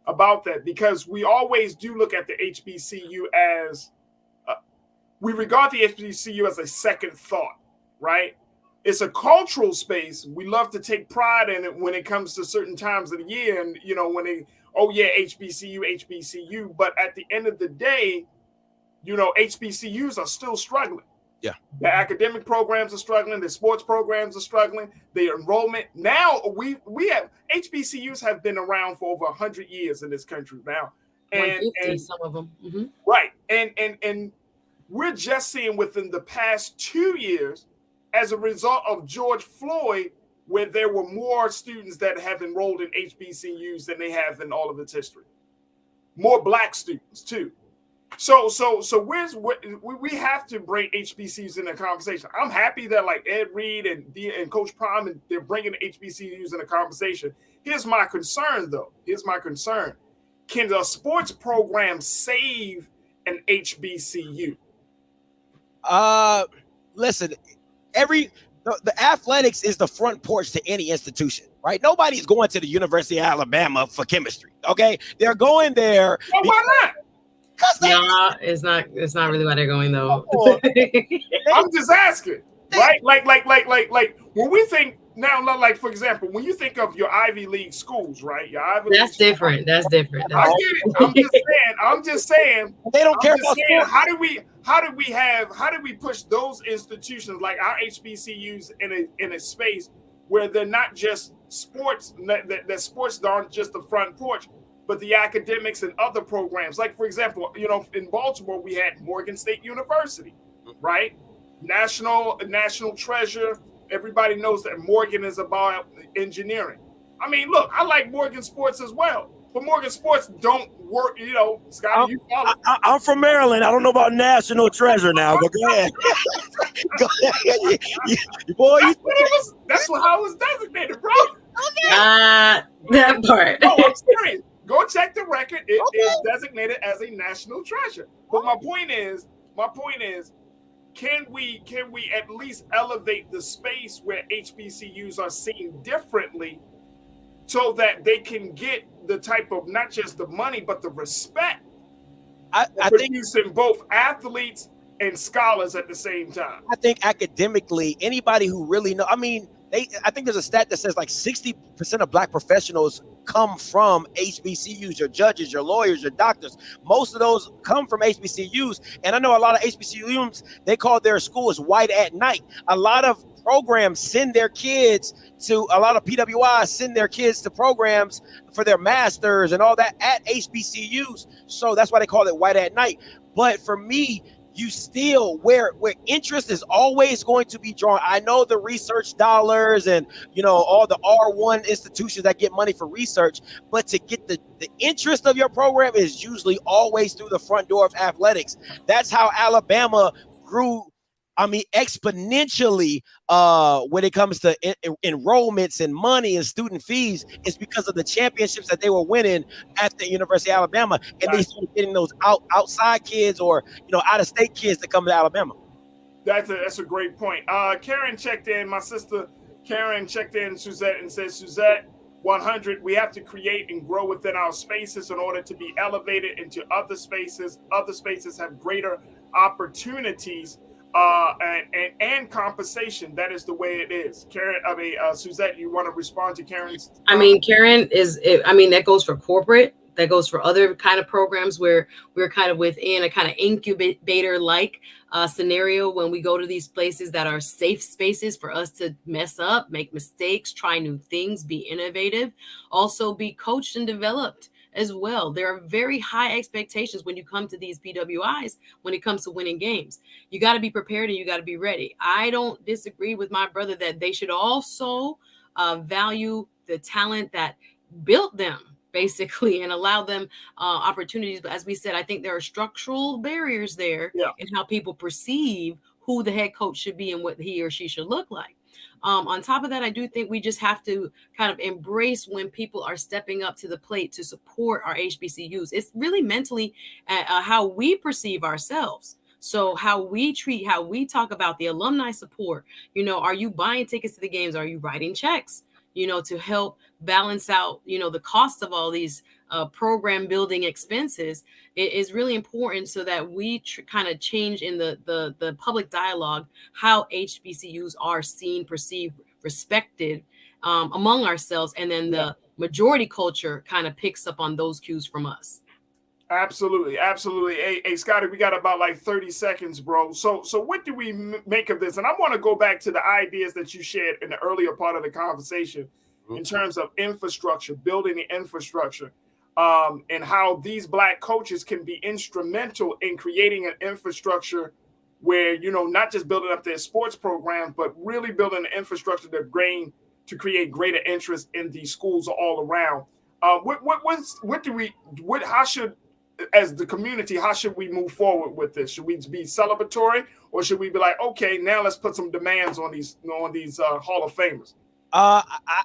about that, because we always do look at the HBCU as we regard the HBCU as a second thought, right? It's a cultural space. We love to take pride in it when it comes to certain times of the year, and HBCU. But at the end of the day, HBCUs are still struggling. Yeah, the academic programs are struggling. The sports programs are struggling. The enrollment now we have HBCUs have been around for over 100 years in this country now, and some of them, right? And we're just seeing within the past 2 years, as a result of George Floyd, where there were more students that have enrolled in HBCUs than they have in all of its history. More black students too. So we have to bring HBCUs in the conversation. I'm happy that like Ed Reed and Coach Prime, and they're bringing the HBCUs in the conversation. Here's my concern, though. Can the sports program save an HBCU? Listen, the athletics is the front porch to any institution, right? Nobody's going to the University of Alabama for chemistry. Okay, they're going there. Well, why not? No, it's not really why they're going though. I'm just asking, right? Like when we think now, like for example, when you think of your Ivy League schools, right? Your Ivy That's League different. Schools, That's different. I get it. I'm just saying. They don't care about sports. How do we push those institutions like our HBCUs in a space where they're not just sports, that sports aren't just the front porch, but the academics and other programs. Like, for example, in Baltimore, we had Morgan State University, right? National treasure. Everybody knows that Morgan is about engineering. I mean, look, I like Morgan sports as well, but Morgan sports don't work. Scotty, I'm from Maryland. I don't know about national treasure now, but go ahead. Go ahead. Boy, that's how it was designated, bro. That part. No, I'm serious. Go check the record. It is designated as a national treasure. But my point is, can we at least elevate the space where HBCUs are seen differently, so that they can get the type of not just the money but the respect? I think producing both athletes and scholars at the same time. I think academically, anybody who really know, I think there's a stat that says like 60% of Black professionals come from HBCUs. Your judges, your lawyers, your doctors. Most of those come from HBCUs. And I know a lot of HBCUs, they call their schools white at night. A lot of programs send their kids to, a lot of PWIs send their kids to programs for their masters and all that at HBCUs. So that's why they call it white at night. But for me, you still, where interest is always going to be drawn. I know the research dollars and, all the R1 institutions that get money for research, but to get the interest of your program is usually always through the front door of athletics. That's how Alabama grew, exponentially when it comes to enrollments and money and student fees. Is because of the championships that they were winning at the University of Alabama, and they started getting those outside kids or out of state kids to come to Alabama. That's a great point. Karen checked in. My sister Karen checked in Suzette and says, Suzette, 100, we have to create and grow within our spaces in order to be elevated into other spaces. Other spaces have greater opportunities and compensation. That is the way it is. Karen, Suzette, you want to respond to Karen's? Karen that goes for corporate. That goes for other kind of programs where we're kind of within a kind of incubator-like scenario when we go to these places that are safe spaces for us to mess up, make mistakes, try new things, be innovative, also be coached and developed as well. There are very high expectations when you come to these PWIs when it comes to winning games. You got to be prepared and you got to be ready. I don't disagree with my brother that they should also value the talent that built them, basically, and allow them opportunities. But as we said, I think there are structural barriers there in how people perceive who the head coach should be and what he or she should look like. On top of that, I do think we just have to kind of embrace when people are stepping up to the plate to support our HBCUs. It's really mentally how we perceive ourselves. So how we talk about the alumni support, are you buying tickets to the games? Are you writing checks, to help balance out, the cost of all these program building expenses? It is really important so that we kind of change in the public dialogue how HBCUs are seen, perceived, respected among ourselves. And then the majority culture kind of picks up on those cues from us. Absolutely. Hey, Scotty, we got about like 30 seconds, bro. So what do we make of this? And I want to go back to the ideas that you shared in the earlier part of the conversation in terms of infrastructure, building the infrastructure, and how these Black coaches can be instrumental in creating an infrastructure where, not just building up their sports programs, but really building the infrastructure to create greater interest in these schools all around. As the community, how should we move forward with this? Should we be celebratory, or should we be like, okay, now let's put some demands on these Hall of Famers? I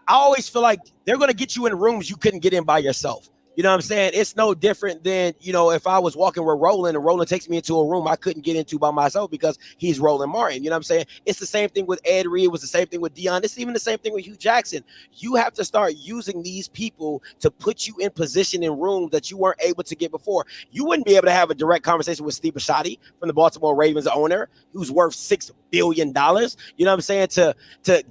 always feel like they're going to get you in rooms you couldn't get in by yourself. You know what I'm saying? It's no different than, if I was walking with Roland and Roland takes me into a room I couldn't get into by myself because he's Roland Martin. You know what I'm saying? It's the same thing with Ed Reed. It was the same thing with Dion. It's even the same thing with Hugh Jackson. You have to start using these people to put you in position in rooms that you weren't able to get before. You wouldn't be able to have a direct conversation with Steve Bisciotti from the Baltimore Ravens owner, who's worth $6 billion. You know what I'm saying? To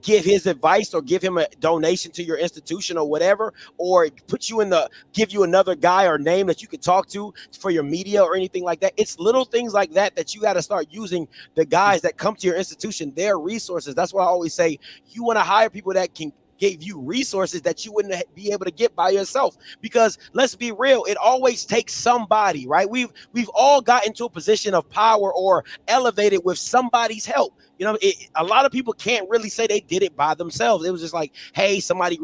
give his advice or give him a donation to your institution or whatever, or put you give you another guy or name that you could talk to for your media or anything like that. It's little things like that you got to start using the guys that come to your institution, their resources. That's why I always say you want to hire people that can gave you resources that you wouldn't be able to get by yourself. Because let's be real, it always takes somebody, right? We've all got into a position of power or elevated with somebody's help. You know, a lot of people can't really say they did it by themselves. It was just like, hey, somebody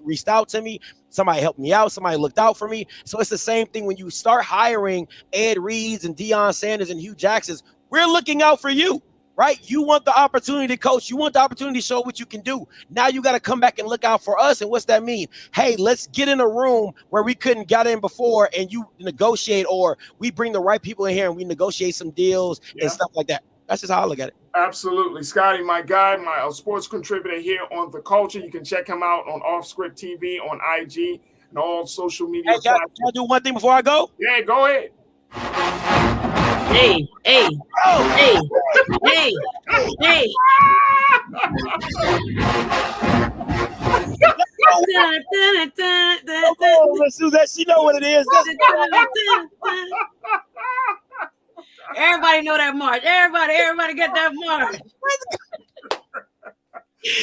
reached out to me, somebody helped me out, somebody looked out for me. So it's the same thing when you start hiring Ed Reeds and Deion Sanders and Hugh Jacksons. We're looking out for you, right? You want the opportunity to coach. You want the opportunity to show what you can do. Now you got to come back and look out for us. And what's that mean? Hey, let's get in a room where we couldn't get in before and you negotiate, or we bring the right people in here and we negotiate some deals and stuff like that. That's just how I look at it. Absolutely. Scotty, my guy, my sports contributor here on The Culture. You can check him out on Off Script TV, on IG, and all social media. Hey, can I do one thing before I go? Yeah, go ahead. Hey. Oh, Miss Suzette, she know what it is. Everybody know that march. Everybody get that march.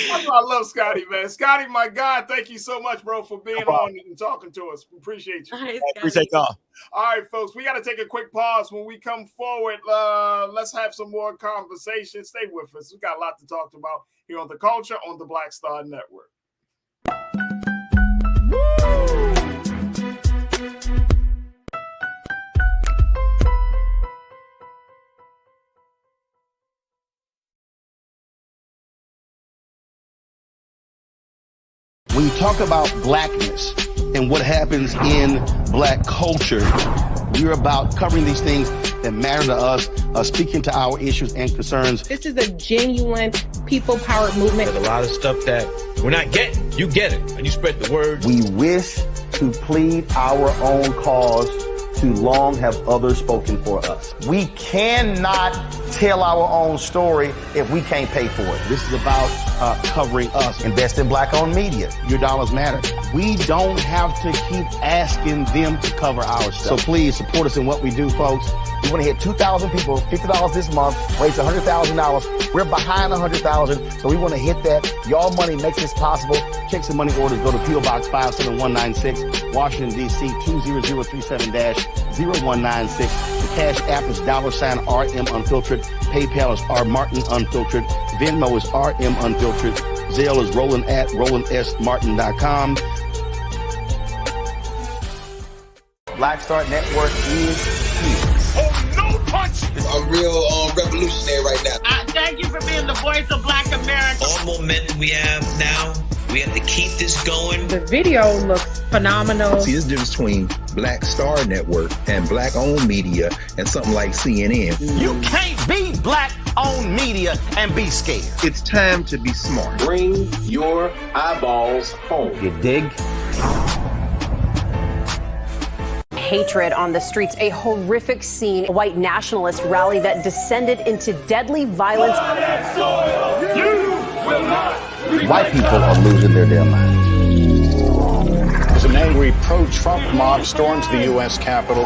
That's why I love Scotty, man. Scotty, my guy, thank you so much, bro, for being on and talking to us. Appreciate you. Right, appreciate y'all. All right, folks, we got to take a quick pause. When we come forward, let's have some more conversation. Stay with us. We got a lot to talk about here on The Culture on the Black Star Network. When you talk about blackness and what happens in black culture, we're about covering these things that matter to us, speaking to our issues and concerns. This is a genuine people-powered movement. There's a lot of stuff that we're not getting. You get it, and you spread the word. We wish to plead our own cause. Too long have others spoken for us. We cannot tell our own story if we can't pay for it. This is about covering us. Invest in black-owned media. Your dollars matter. We don't have to keep asking them to cover our stuff. So please support us in what we do, folks. We want to hit 2,000 people, $50 this month, raise $100,000. We're behind 100,000, so we want to hit that. Y'all money makes this possible. Check some money orders. Go to P.O. Box 57196, Washington, D.C. 20037-0196. The Cash App is $RM Unfiltered. PayPal is R Martin Unfiltered. Venmo is RM Unfiltered. Zelle is roland@rolandsmartin.com. Black Star Network is here. Oh, no punch! I'm real revolutionary right now. Thank you for being the voice of Black America. All momentum we have now, we have to keep this going. The video looks phenomenal. See, there's a difference between Black Star Network and black-owned media and something like CNN. You can't be black-owned media and be scared. It's time to be smart. Bring your eyeballs home. You dig? Hatred on the streets, a horrific scene, a white nationalist rally that descended into deadly violence. White people are losing their damn minds. As an angry pro-Trump mob storms the U.S. Capitol,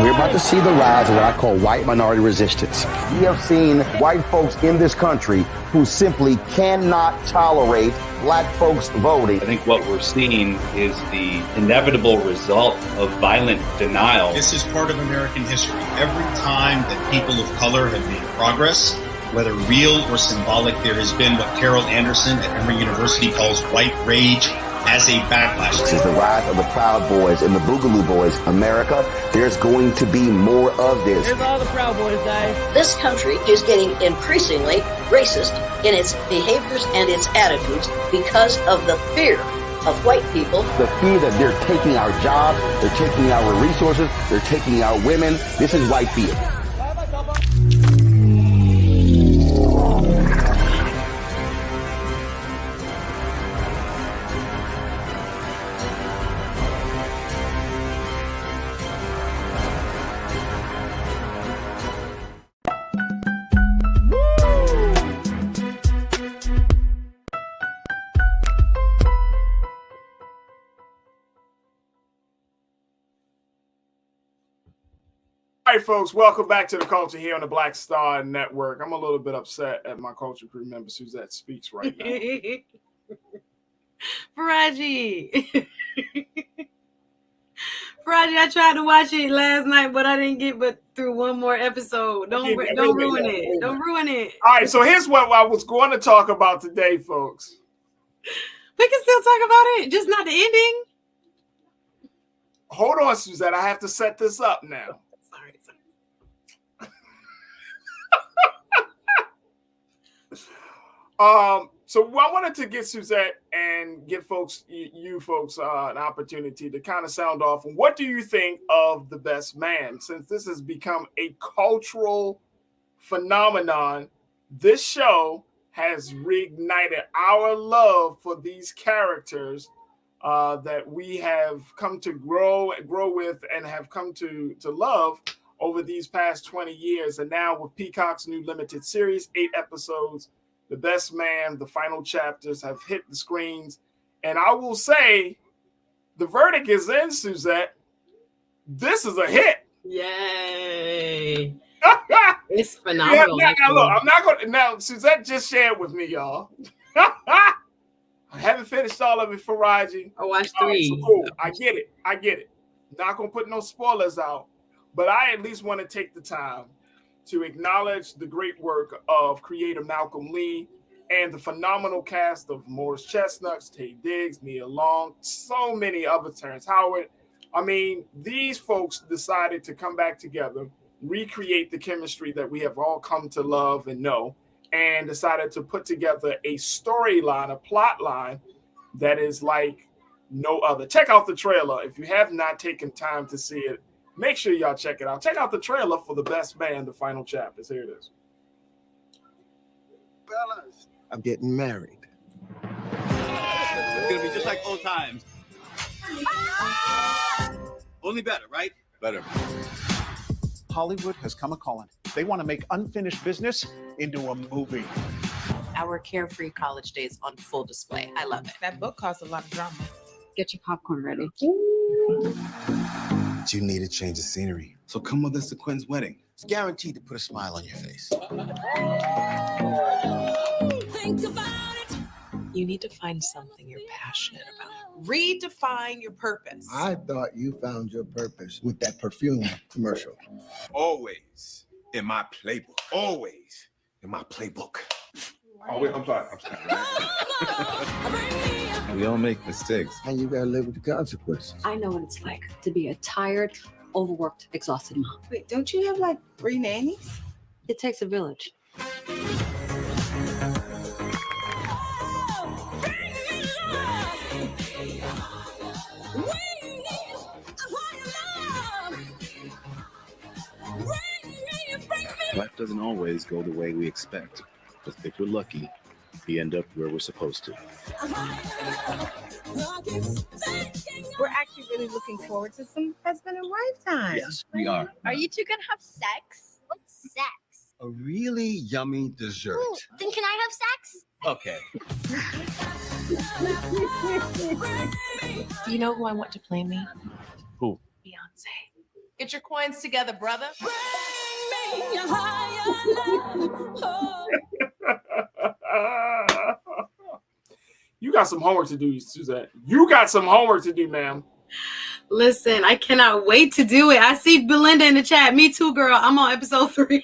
we're about to see the rise of what I call white minority resistance. We have seen white folks in this country who simply cannot tolerate black folks voting. I think what we're seeing is the inevitable result of violent denial. This is part of American history. Every time that people of color have made progress, whether real or symbolic, there has been what Carol Anderson at Emory University calls white rage as a backlash. This is the rise of the Proud Boys and the Boogaloo Boys. America, there's going to be more of this. Here's all the Proud Boys, guys. This country is getting increasingly racist in its behaviors and its attitudes because of the fear of white people. The fear that they're taking our jobs, they're taking our resources, they're taking our women. This is white fear. All right, folks, welcome back to The Culture here on the Black Star Network. I'm a little bit upset at my culture crew member, Suzette Speaks, right now. Farajii. Farajii, I tried to watch it last night, but I didn't get but through one more episode. Don't ruin it. Don't ruin it. All right, so here's what I was going to talk about today, folks. We can still talk about it, just not the ending. Hold on, Suzette. I have to set this up now. Sorry. So I wanted to get Suzette and give you folks an opportunity to kind of sound off. And what do you think of The Best Man? Since this has become a cultural phenomenon, this show has reignited our love for these characters that we have come to grow with and have come to love over these past 20 years. And now with Peacock's new limited series, 8 episodes, The Best Man, the final chapters have hit the screens. And I will say, the verdict is in, Suzette. This is a hit. Yay. It's phenomenal. Now, Suzette just shared with me, y'all. I haven't finished all of it, Farajii. I watched 3. So cool. I get it. Not going to put no spoilers out, but I at least want to take the time to acknowledge the great work of creator Malcolm Lee and the phenomenal cast of Morris Chestnuts, Taye Diggs, Nia Long, so many other, Terrence Howard. I mean, these folks decided to come back together, recreate the chemistry that we have all come to love and know, and decided to put together a storyline, a plot line that is like no other. Check out the trailer. If you have not taken time to see it, make sure y'all check it out. Check out the trailer for The Best Man, the final chapters. Here it is. Fellas, I'm getting married. It's gonna be just like old times. Only better, right? Better. Hollywood has come a-calling. They want to make unfinished business into a movie. Our carefree college days on full display. I love it. That book costs a lot of drama. Get your popcorn ready. But you need a change of scenery. So come with us to Quinn's wedding. It's guaranteed to put a smile on your face. Think about it. You need to find something you're passionate about. Redefine your purpose. I thought you found your purpose with that perfume commercial. Always in my playbook. Always in my playbook. Oh, wait, I'm sorry. We all make mistakes. And you gotta live with the consequences. I know what it's like to be a tired, overworked, exhausted mom. Wait, don't you have like 3 nannies? It takes a village. Life doesn't always go the way we expect, but if we're lucky, we end up where we're supposed to. We're actually really looking forward to some husband and wife time. Yes, we are. Are you two gonna have sex? What's sex? A really yummy dessert. Ooh, then can I have sex? Okay. Do you know who I want to play me? Who? Beyonce. Get your coins together, brother. You got some homework to do, Suzette. You got some homework to do, ma'am. Listen, I cannot wait to do it. I see Belinda in the chat. Me too, girl. I'm on episode 3.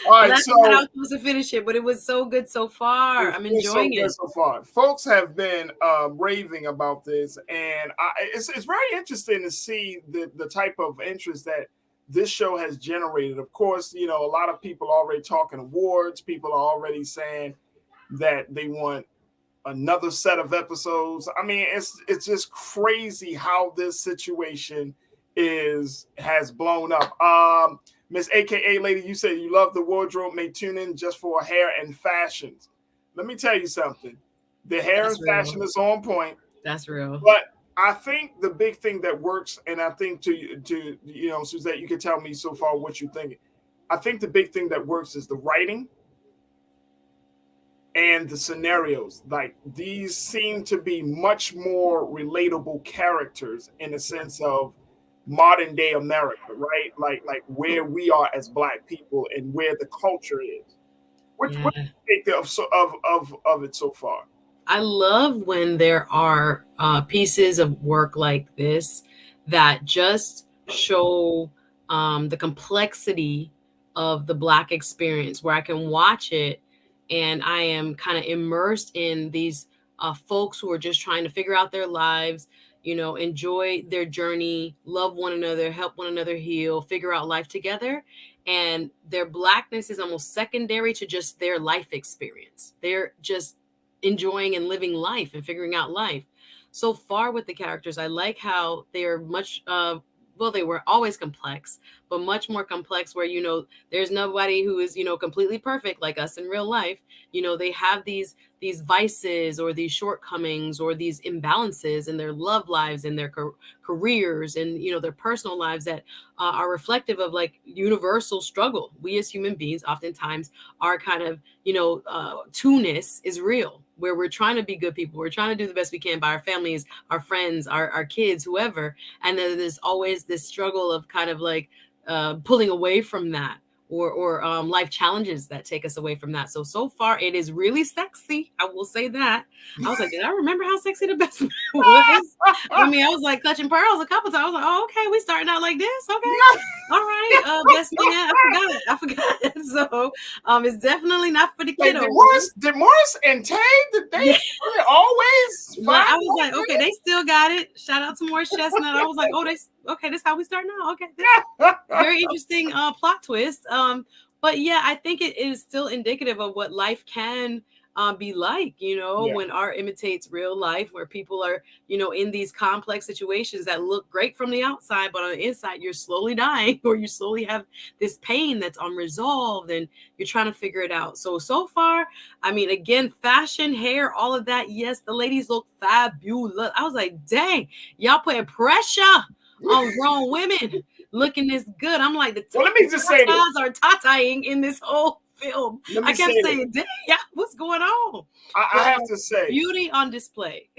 All right, I so was supposed to finish it, but it was so good so far. I'm enjoying it so far. Folks have been raving about this, and it's very interesting to see the type of interest that this show has generated. Of course, you know, a lot of people are already talking awards. People are already saying that they want another set of episodes. I mean, it's just crazy how this situation has blown up. Miss AKA Lady, you said you love the wardrobe, may tune in just for hair and fashions. Let me tell you something. The hair and fashion is on point. That's real. But I think the big thing that works, and I think to you know, Suzette, you can tell me so far what you think. I think the big thing that works is the writing and the scenarios. Like, these seem to be much more relatable characters in the sense of modern day America, right? Like where we are as Black people and where the culture is. What do you think of it so far? I love when there are pieces of work like this that just show the complexity of the Black experience, where I can watch it and I am kind of immersed in these folks who are just trying to figure out their lives, enjoy their journey, love one another, help one another heal, figure out life together. And their Blackness is almost secondary to just their life experience. They're just enjoying and living life and figuring out life. So far with the characters, I like how they are much, they were always complex, but much more complex where, there's nobody who is, completely perfect like us in real life. They have these vices or these shortcomings or these imbalances in their love lives and their careers and, their personal lives that are reflective of like universal struggle. We as human beings, oftentimes our kind of, two-ness is real, where we're trying to be good people. We're trying to do the best we can by our families, our friends, our kids, whoever. And then there's always this struggle of kind of like pulling away from that, or life challenges that take us away from that. So far it is really sexy. I will say that. I was like, did I remember how sexy the best man was? I mean, I was like clutching pearls a couple times. I was like, oh, okay, we starting out like this. Okay. All right. Best man. I forgot. So it's definitely not for the kiddos. Did Morris and Tay, did they always? Well, I was like, okay, they still got it. Shout out to Morris Chestnut. I was like, okay, this is how we start now. Okay. Very interesting plot twist. But yeah, I think it is still indicative of what life can be like, when art imitates real life, where people are, in these complex situations that look great from the outside, but on the inside, you're slowly dying, or you slowly have this pain that's unresolved and you're trying to figure it out. So far, I mean, again, fashion, hair, all of that. Yes, the ladies look fabulous. I was like, dang, y'all putting pressure on grown women looking this good. I'm like, let me just say this. Are tattooing in this whole film. I kept saying, dang, what's going on? I have to say, beauty on display.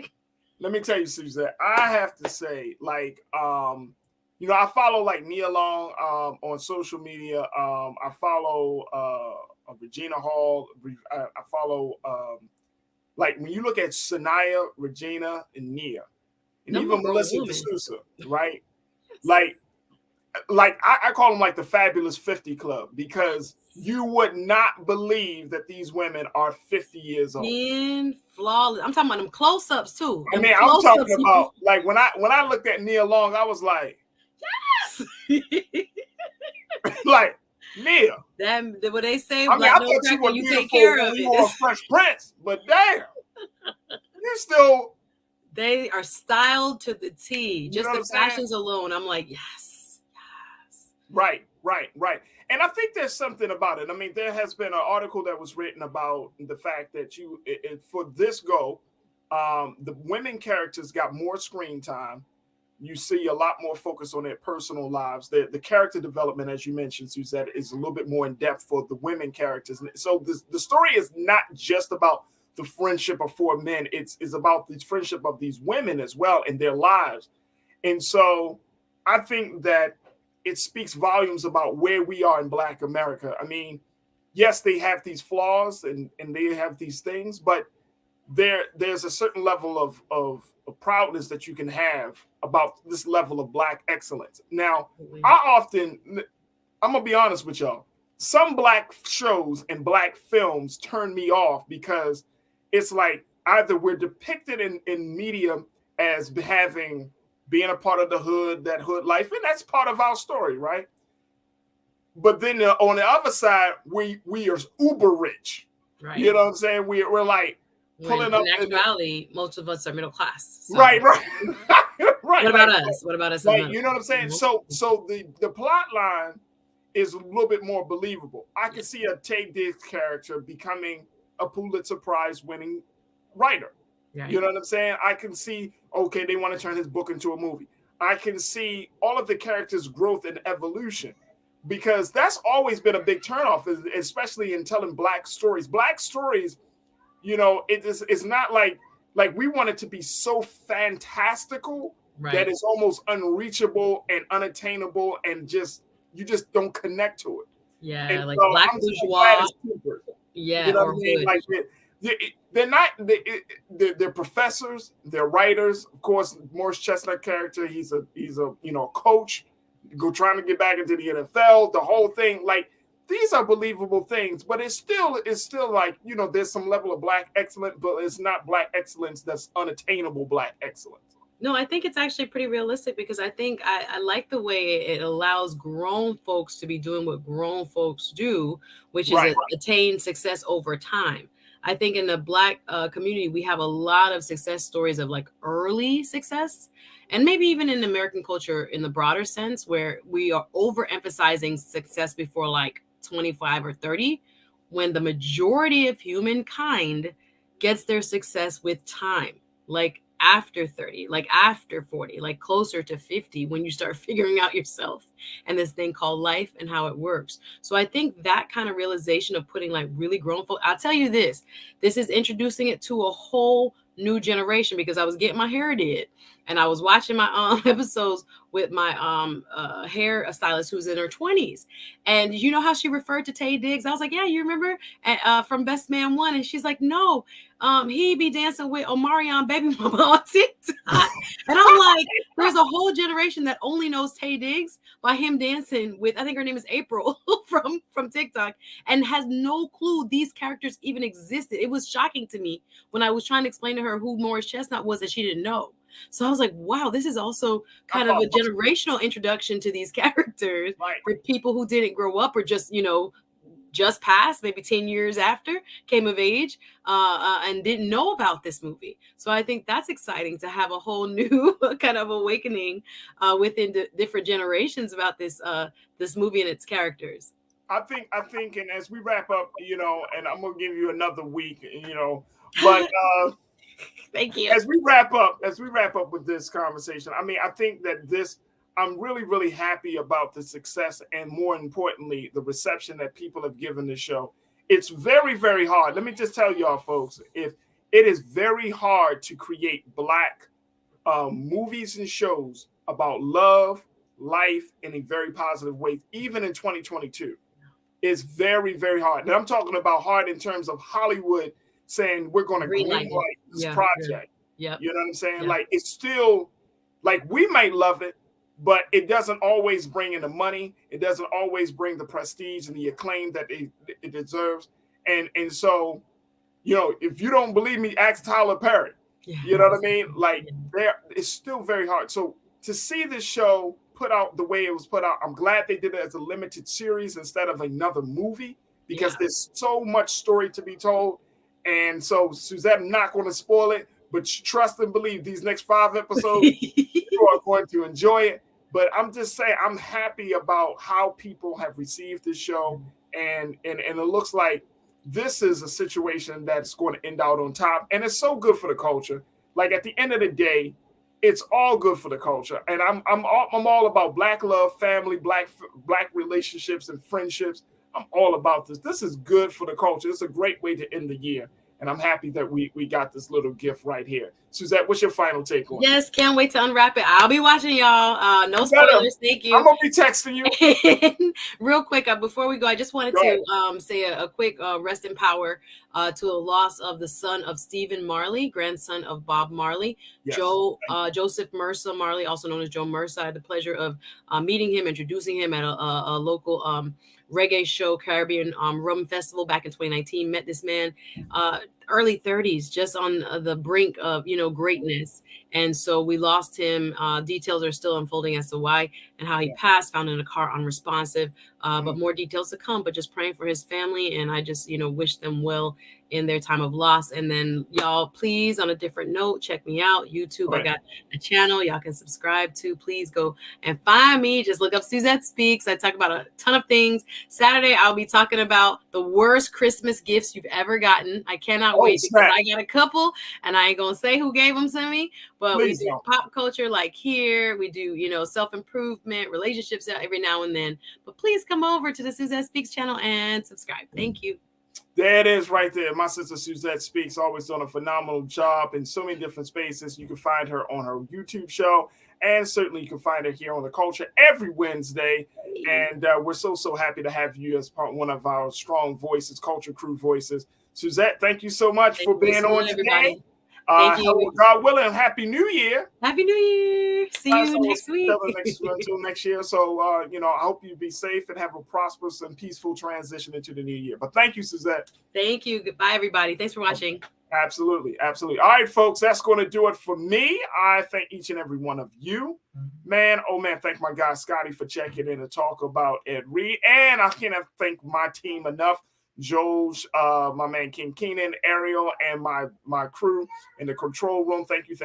Let me tell you, Suzette, I have to say, like, I follow like Nia Long on social media. I follow Regina Hall. I follow like when you look at Sanaya, Regina, and Nia, and even Melissa D'Souza, right? Like I call them like the Fabulous 50 Club, because you would not believe that these women are 50 years old. Flawless. I'm talking about them close-ups too. I mean, I'm talking about like when I looked at Nia Long, I was like, yes. Like Nia. What they say. I mean, I thought you were beautiful when you were Fresh Prince, but damn, you still. They are styled to the T. Just the fashions alone. I'm like, yes. Right. And I think there's something about it. I mean, there has been an article that was written about the fact that for this the women characters got more screen time. You see a lot more focus on their personal lives. The character development, as you mentioned, Suzette, is a little bit more in depth for the women characters. So the story is not just about the friendship of four men. It's about the friendship of these women as well in their lives. And so I think that it speaks volumes about where we are in Black America. I mean, yes, they have these flaws and they have these things, but there's a certain level of proudness that you can have about this level of Black excellence. Now, I'm going to be honest with y'all. Some Black shows and Black films turn me off because it's like either we're depicted in media as being a part of the hood, that hood life, and that's part of our story, right? But then on the other side, we are uber rich. Right. You know what I'm saying? We're like pulling up. In actuality, most of us are middle class. So. Right. Right. What about us? What about us? Like, you know what I'm saying? Mm-hmm. So the plot line is a little bit more believable. I can see a Taye Diggs character becoming a Pulitzer Prize winning writer. Right. You know what I'm saying? I can see, okay, they want to turn his book into a movie. I can see all of the characters' growth and evolution, because that's always been a big turnoff, especially in telling Black stories. Black stories, it's not like we want it to be so fantastical that it's almost unreachable and unattainable, and you just don't connect to it. Yeah, and like so Black bourgeois. Yeah, you know what I mean? Like they're not. They're professors. They're writers. Of course, Morris Chestnut character. He's a coach, trying to get back into the NFL. The whole thing, like, these are believable things, but it's still like, there's some level of Black excellence, but it's not Black excellence that's unattainable Black excellence. No, I think it's actually pretty realistic, because I think I like the way it allows grown folks to be doing what grown folks do, which is attain success over time. I think in the Black community, we have a lot of success stories of like early success, and maybe even in American culture in the broader sense, where we are overemphasizing success before like 25 or 30, when the majority of humankind gets their success with time, like after 30, like after 40, like closer to 50, when you start figuring out yourself and this thing called life and how it works. So I think that kind of realization of putting like really grown folk, I'll tell you this is introducing it to a whole new generation, because I was getting my hair did and I was watching my episodes with my hair stylist who's in her 20s, and you know how she referred to Taye Diggs? I was like, yeah, you remember from Best Man 1? And she's like, no, he be dancing with Omarion Baby Mama on TikTok. And I'm like, there's a whole generation that only knows Taye Diggs by him dancing with, I think her name is April from TikTok, and has no clue these characters even existed. It was shocking to me when I was trying to explain to her who Morris Chestnut was, and she didn't know. So I was like, wow, this is also kind of a generational introduction to these characters for people who didn't grow up, or just, just passed, maybe 10 years after, came of age, and didn't know about this movie. So I think that's exciting to have a whole new kind of awakening within different generations about this movie and its characters. I think, and as we wrap up, and I'm gonna give you another week, but thank you. As we wrap up with this conversation, I mean, I think that I'm really, really happy about the success, and more importantly, the reception that people have given the show. It's very, very hard. Let me just tell y'all, folks, if it is very hard to create Black movies and shows about love, life in a very positive way, even in 2022. It's very, very hard. And I'm talking about hard in terms of Hollywood saying we're going to greenlight this project. Yeah. You know what I'm saying? Like, it's still, like, we might love it, but it doesn't always bring in the money. It doesn't always bring the prestige and the acclaim that it deserves. And so, if you don't believe me, ask Tyler Perry. Yeah. You know what I mean? Like, it's still very hard. So to see this show put out the way it was put out, I'm glad they did it as a limited series instead of another movie, because there's so much story to be told. And so, Suzette, I'm not going to spoil it, but trust and believe these next 5 episodes, you are going to enjoy it. But I'm just saying, I'm happy about how people have received this show. And it looks like this is a situation that's going to end out on top. And it's so good for the culture. Like, at the end of the day, it's all good for the culture. And I'm all about Black love, family, Black relationships and friendships. I'm all about this. This is good for the culture. It's a great way to end the year. And I'm happy that we got this little gift right here. Suzette, what's your final take on it? Yes, can't wait to unwrap it. I'll be watching y'all. No spoilers. Thank you. I'm going to be texting you. Real quick, before we go, I just wanted to say a quick rest in power to the loss of the son of Stephen Marley, grandson of Bob Marley. Yes. Joseph Mercer Marley, also known as Joe Mercer. I had the pleasure of meeting him, introducing him at a local reggae show, Caribbean Rum Festival back in 2019. Met this man, early 30s, just on the brink of, greatness. And so we lost him. Details are still unfolding as to why and how he passed, found in a car unresponsive, but more details to come, but just praying for his family. And I just, wish them well in their time of loss. And then y'all, please, on a different note, check me out. YouTube, I got a channel y'all can subscribe to. Please go and find me. Just look up Suzette Speaks. I talk about a ton of things. Saturday, I'll be talking about the worst Christmas gifts you've ever gotten. I cannot wait, because I got a couple, and I ain't going to say who gave them to me, but we do pop culture like here. We do, self-improvement, relationships every now and then. But please come over to the Suzette Speaks channel and subscribe. Thank you. There it is right there. My sister Suzette Speaks, always done a phenomenal job in so many different spaces. You can find her on her YouTube show, and certainly you can find her here on The Culture every Wednesday. And we're so happy to have you as one of our strong voices, Culture Crew voices. Suzette, thank you so much for being on today. Everybody. Thank you. God willing, Happy New Year. Happy New Year. See you next week. Until next year. So, I hope you be safe and have a prosperous and peaceful transition into the new year. But thank you, Suzette. Thank you. Goodbye, everybody. Thanks for watching. Absolutely. Absolutely. All right, folks, that's going to do it for me. I thank each and every one of you. Man, thank my guy Scotty for checking in to talk about Ed Reed. And I cannot thank my team enough. Joe's, my man King Keenan, Ariel, and my crew in the control room. Thank you.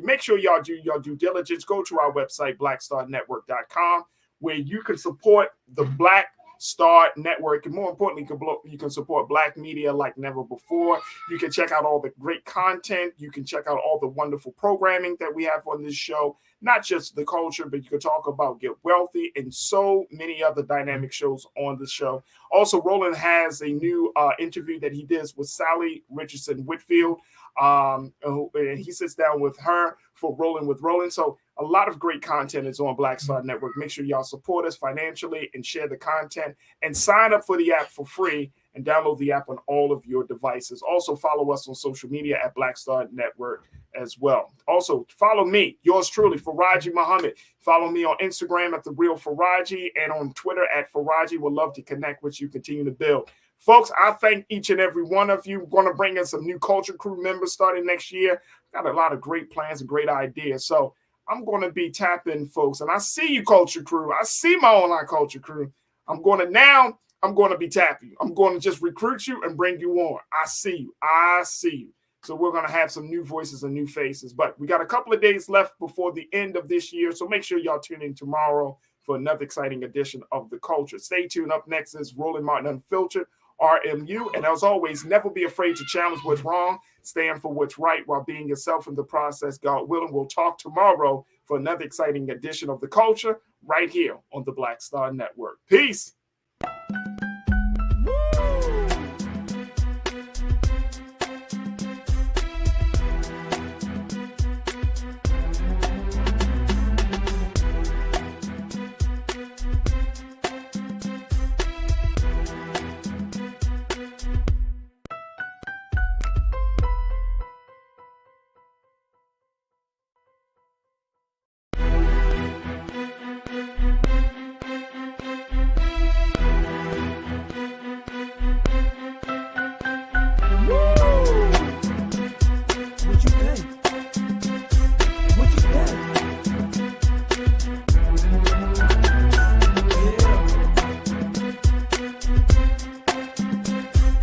Make sure y'all do your due diligence. Go to our website, blackstarnetwork.com, where you can support the Black Star Network, and more importantly, you can support Black media like never before. You can check out all the great content. You can check out all the wonderful programming that we have on this show. Not just the culture, but you can talk about Get Wealthy and so many other dynamic shows on the show. Also, Roland has a new interview that he did with Sally Richardson Whitfield. And he sits down with her for Rolling with Roland. So a lot of great content is on Black Star Network. Make sure y'all support us financially and share the content and sign up for the app for free and download the app on all of your devices. Also follow us on social media at Black Star Network as well. Also follow me, yours truly, Farajii Muhammad. Follow me on Instagram at The Real Farajii and on Twitter at Farajii. Would love to connect with you, continue to build. Folks, I thank each and every one of you. We're going to bring in some new Culture Crew members starting next year. Got a lot of great plans and great ideas. So I'm going to be tapping folks. And I see you, Culture Crew. I see my online Culture Crew. I'm going to be tapping you. I'm going to just recruit you and bring you on. I see you. So we're going to have some new voices and new faces. But we got a couple of days left before the end of this year. So make sure y'all tune in tomorrow for another exciting edition of The Culture. Stay tuned. Up next is Roland Martin Unfiltered, RMU. And as always, never be afraid to challenge what's wrong. Stand for what's right while being yourself in the process. God willing, we'll talk tomorrow for another exciting edition of The Culture right here on the Black Star Network. Peace.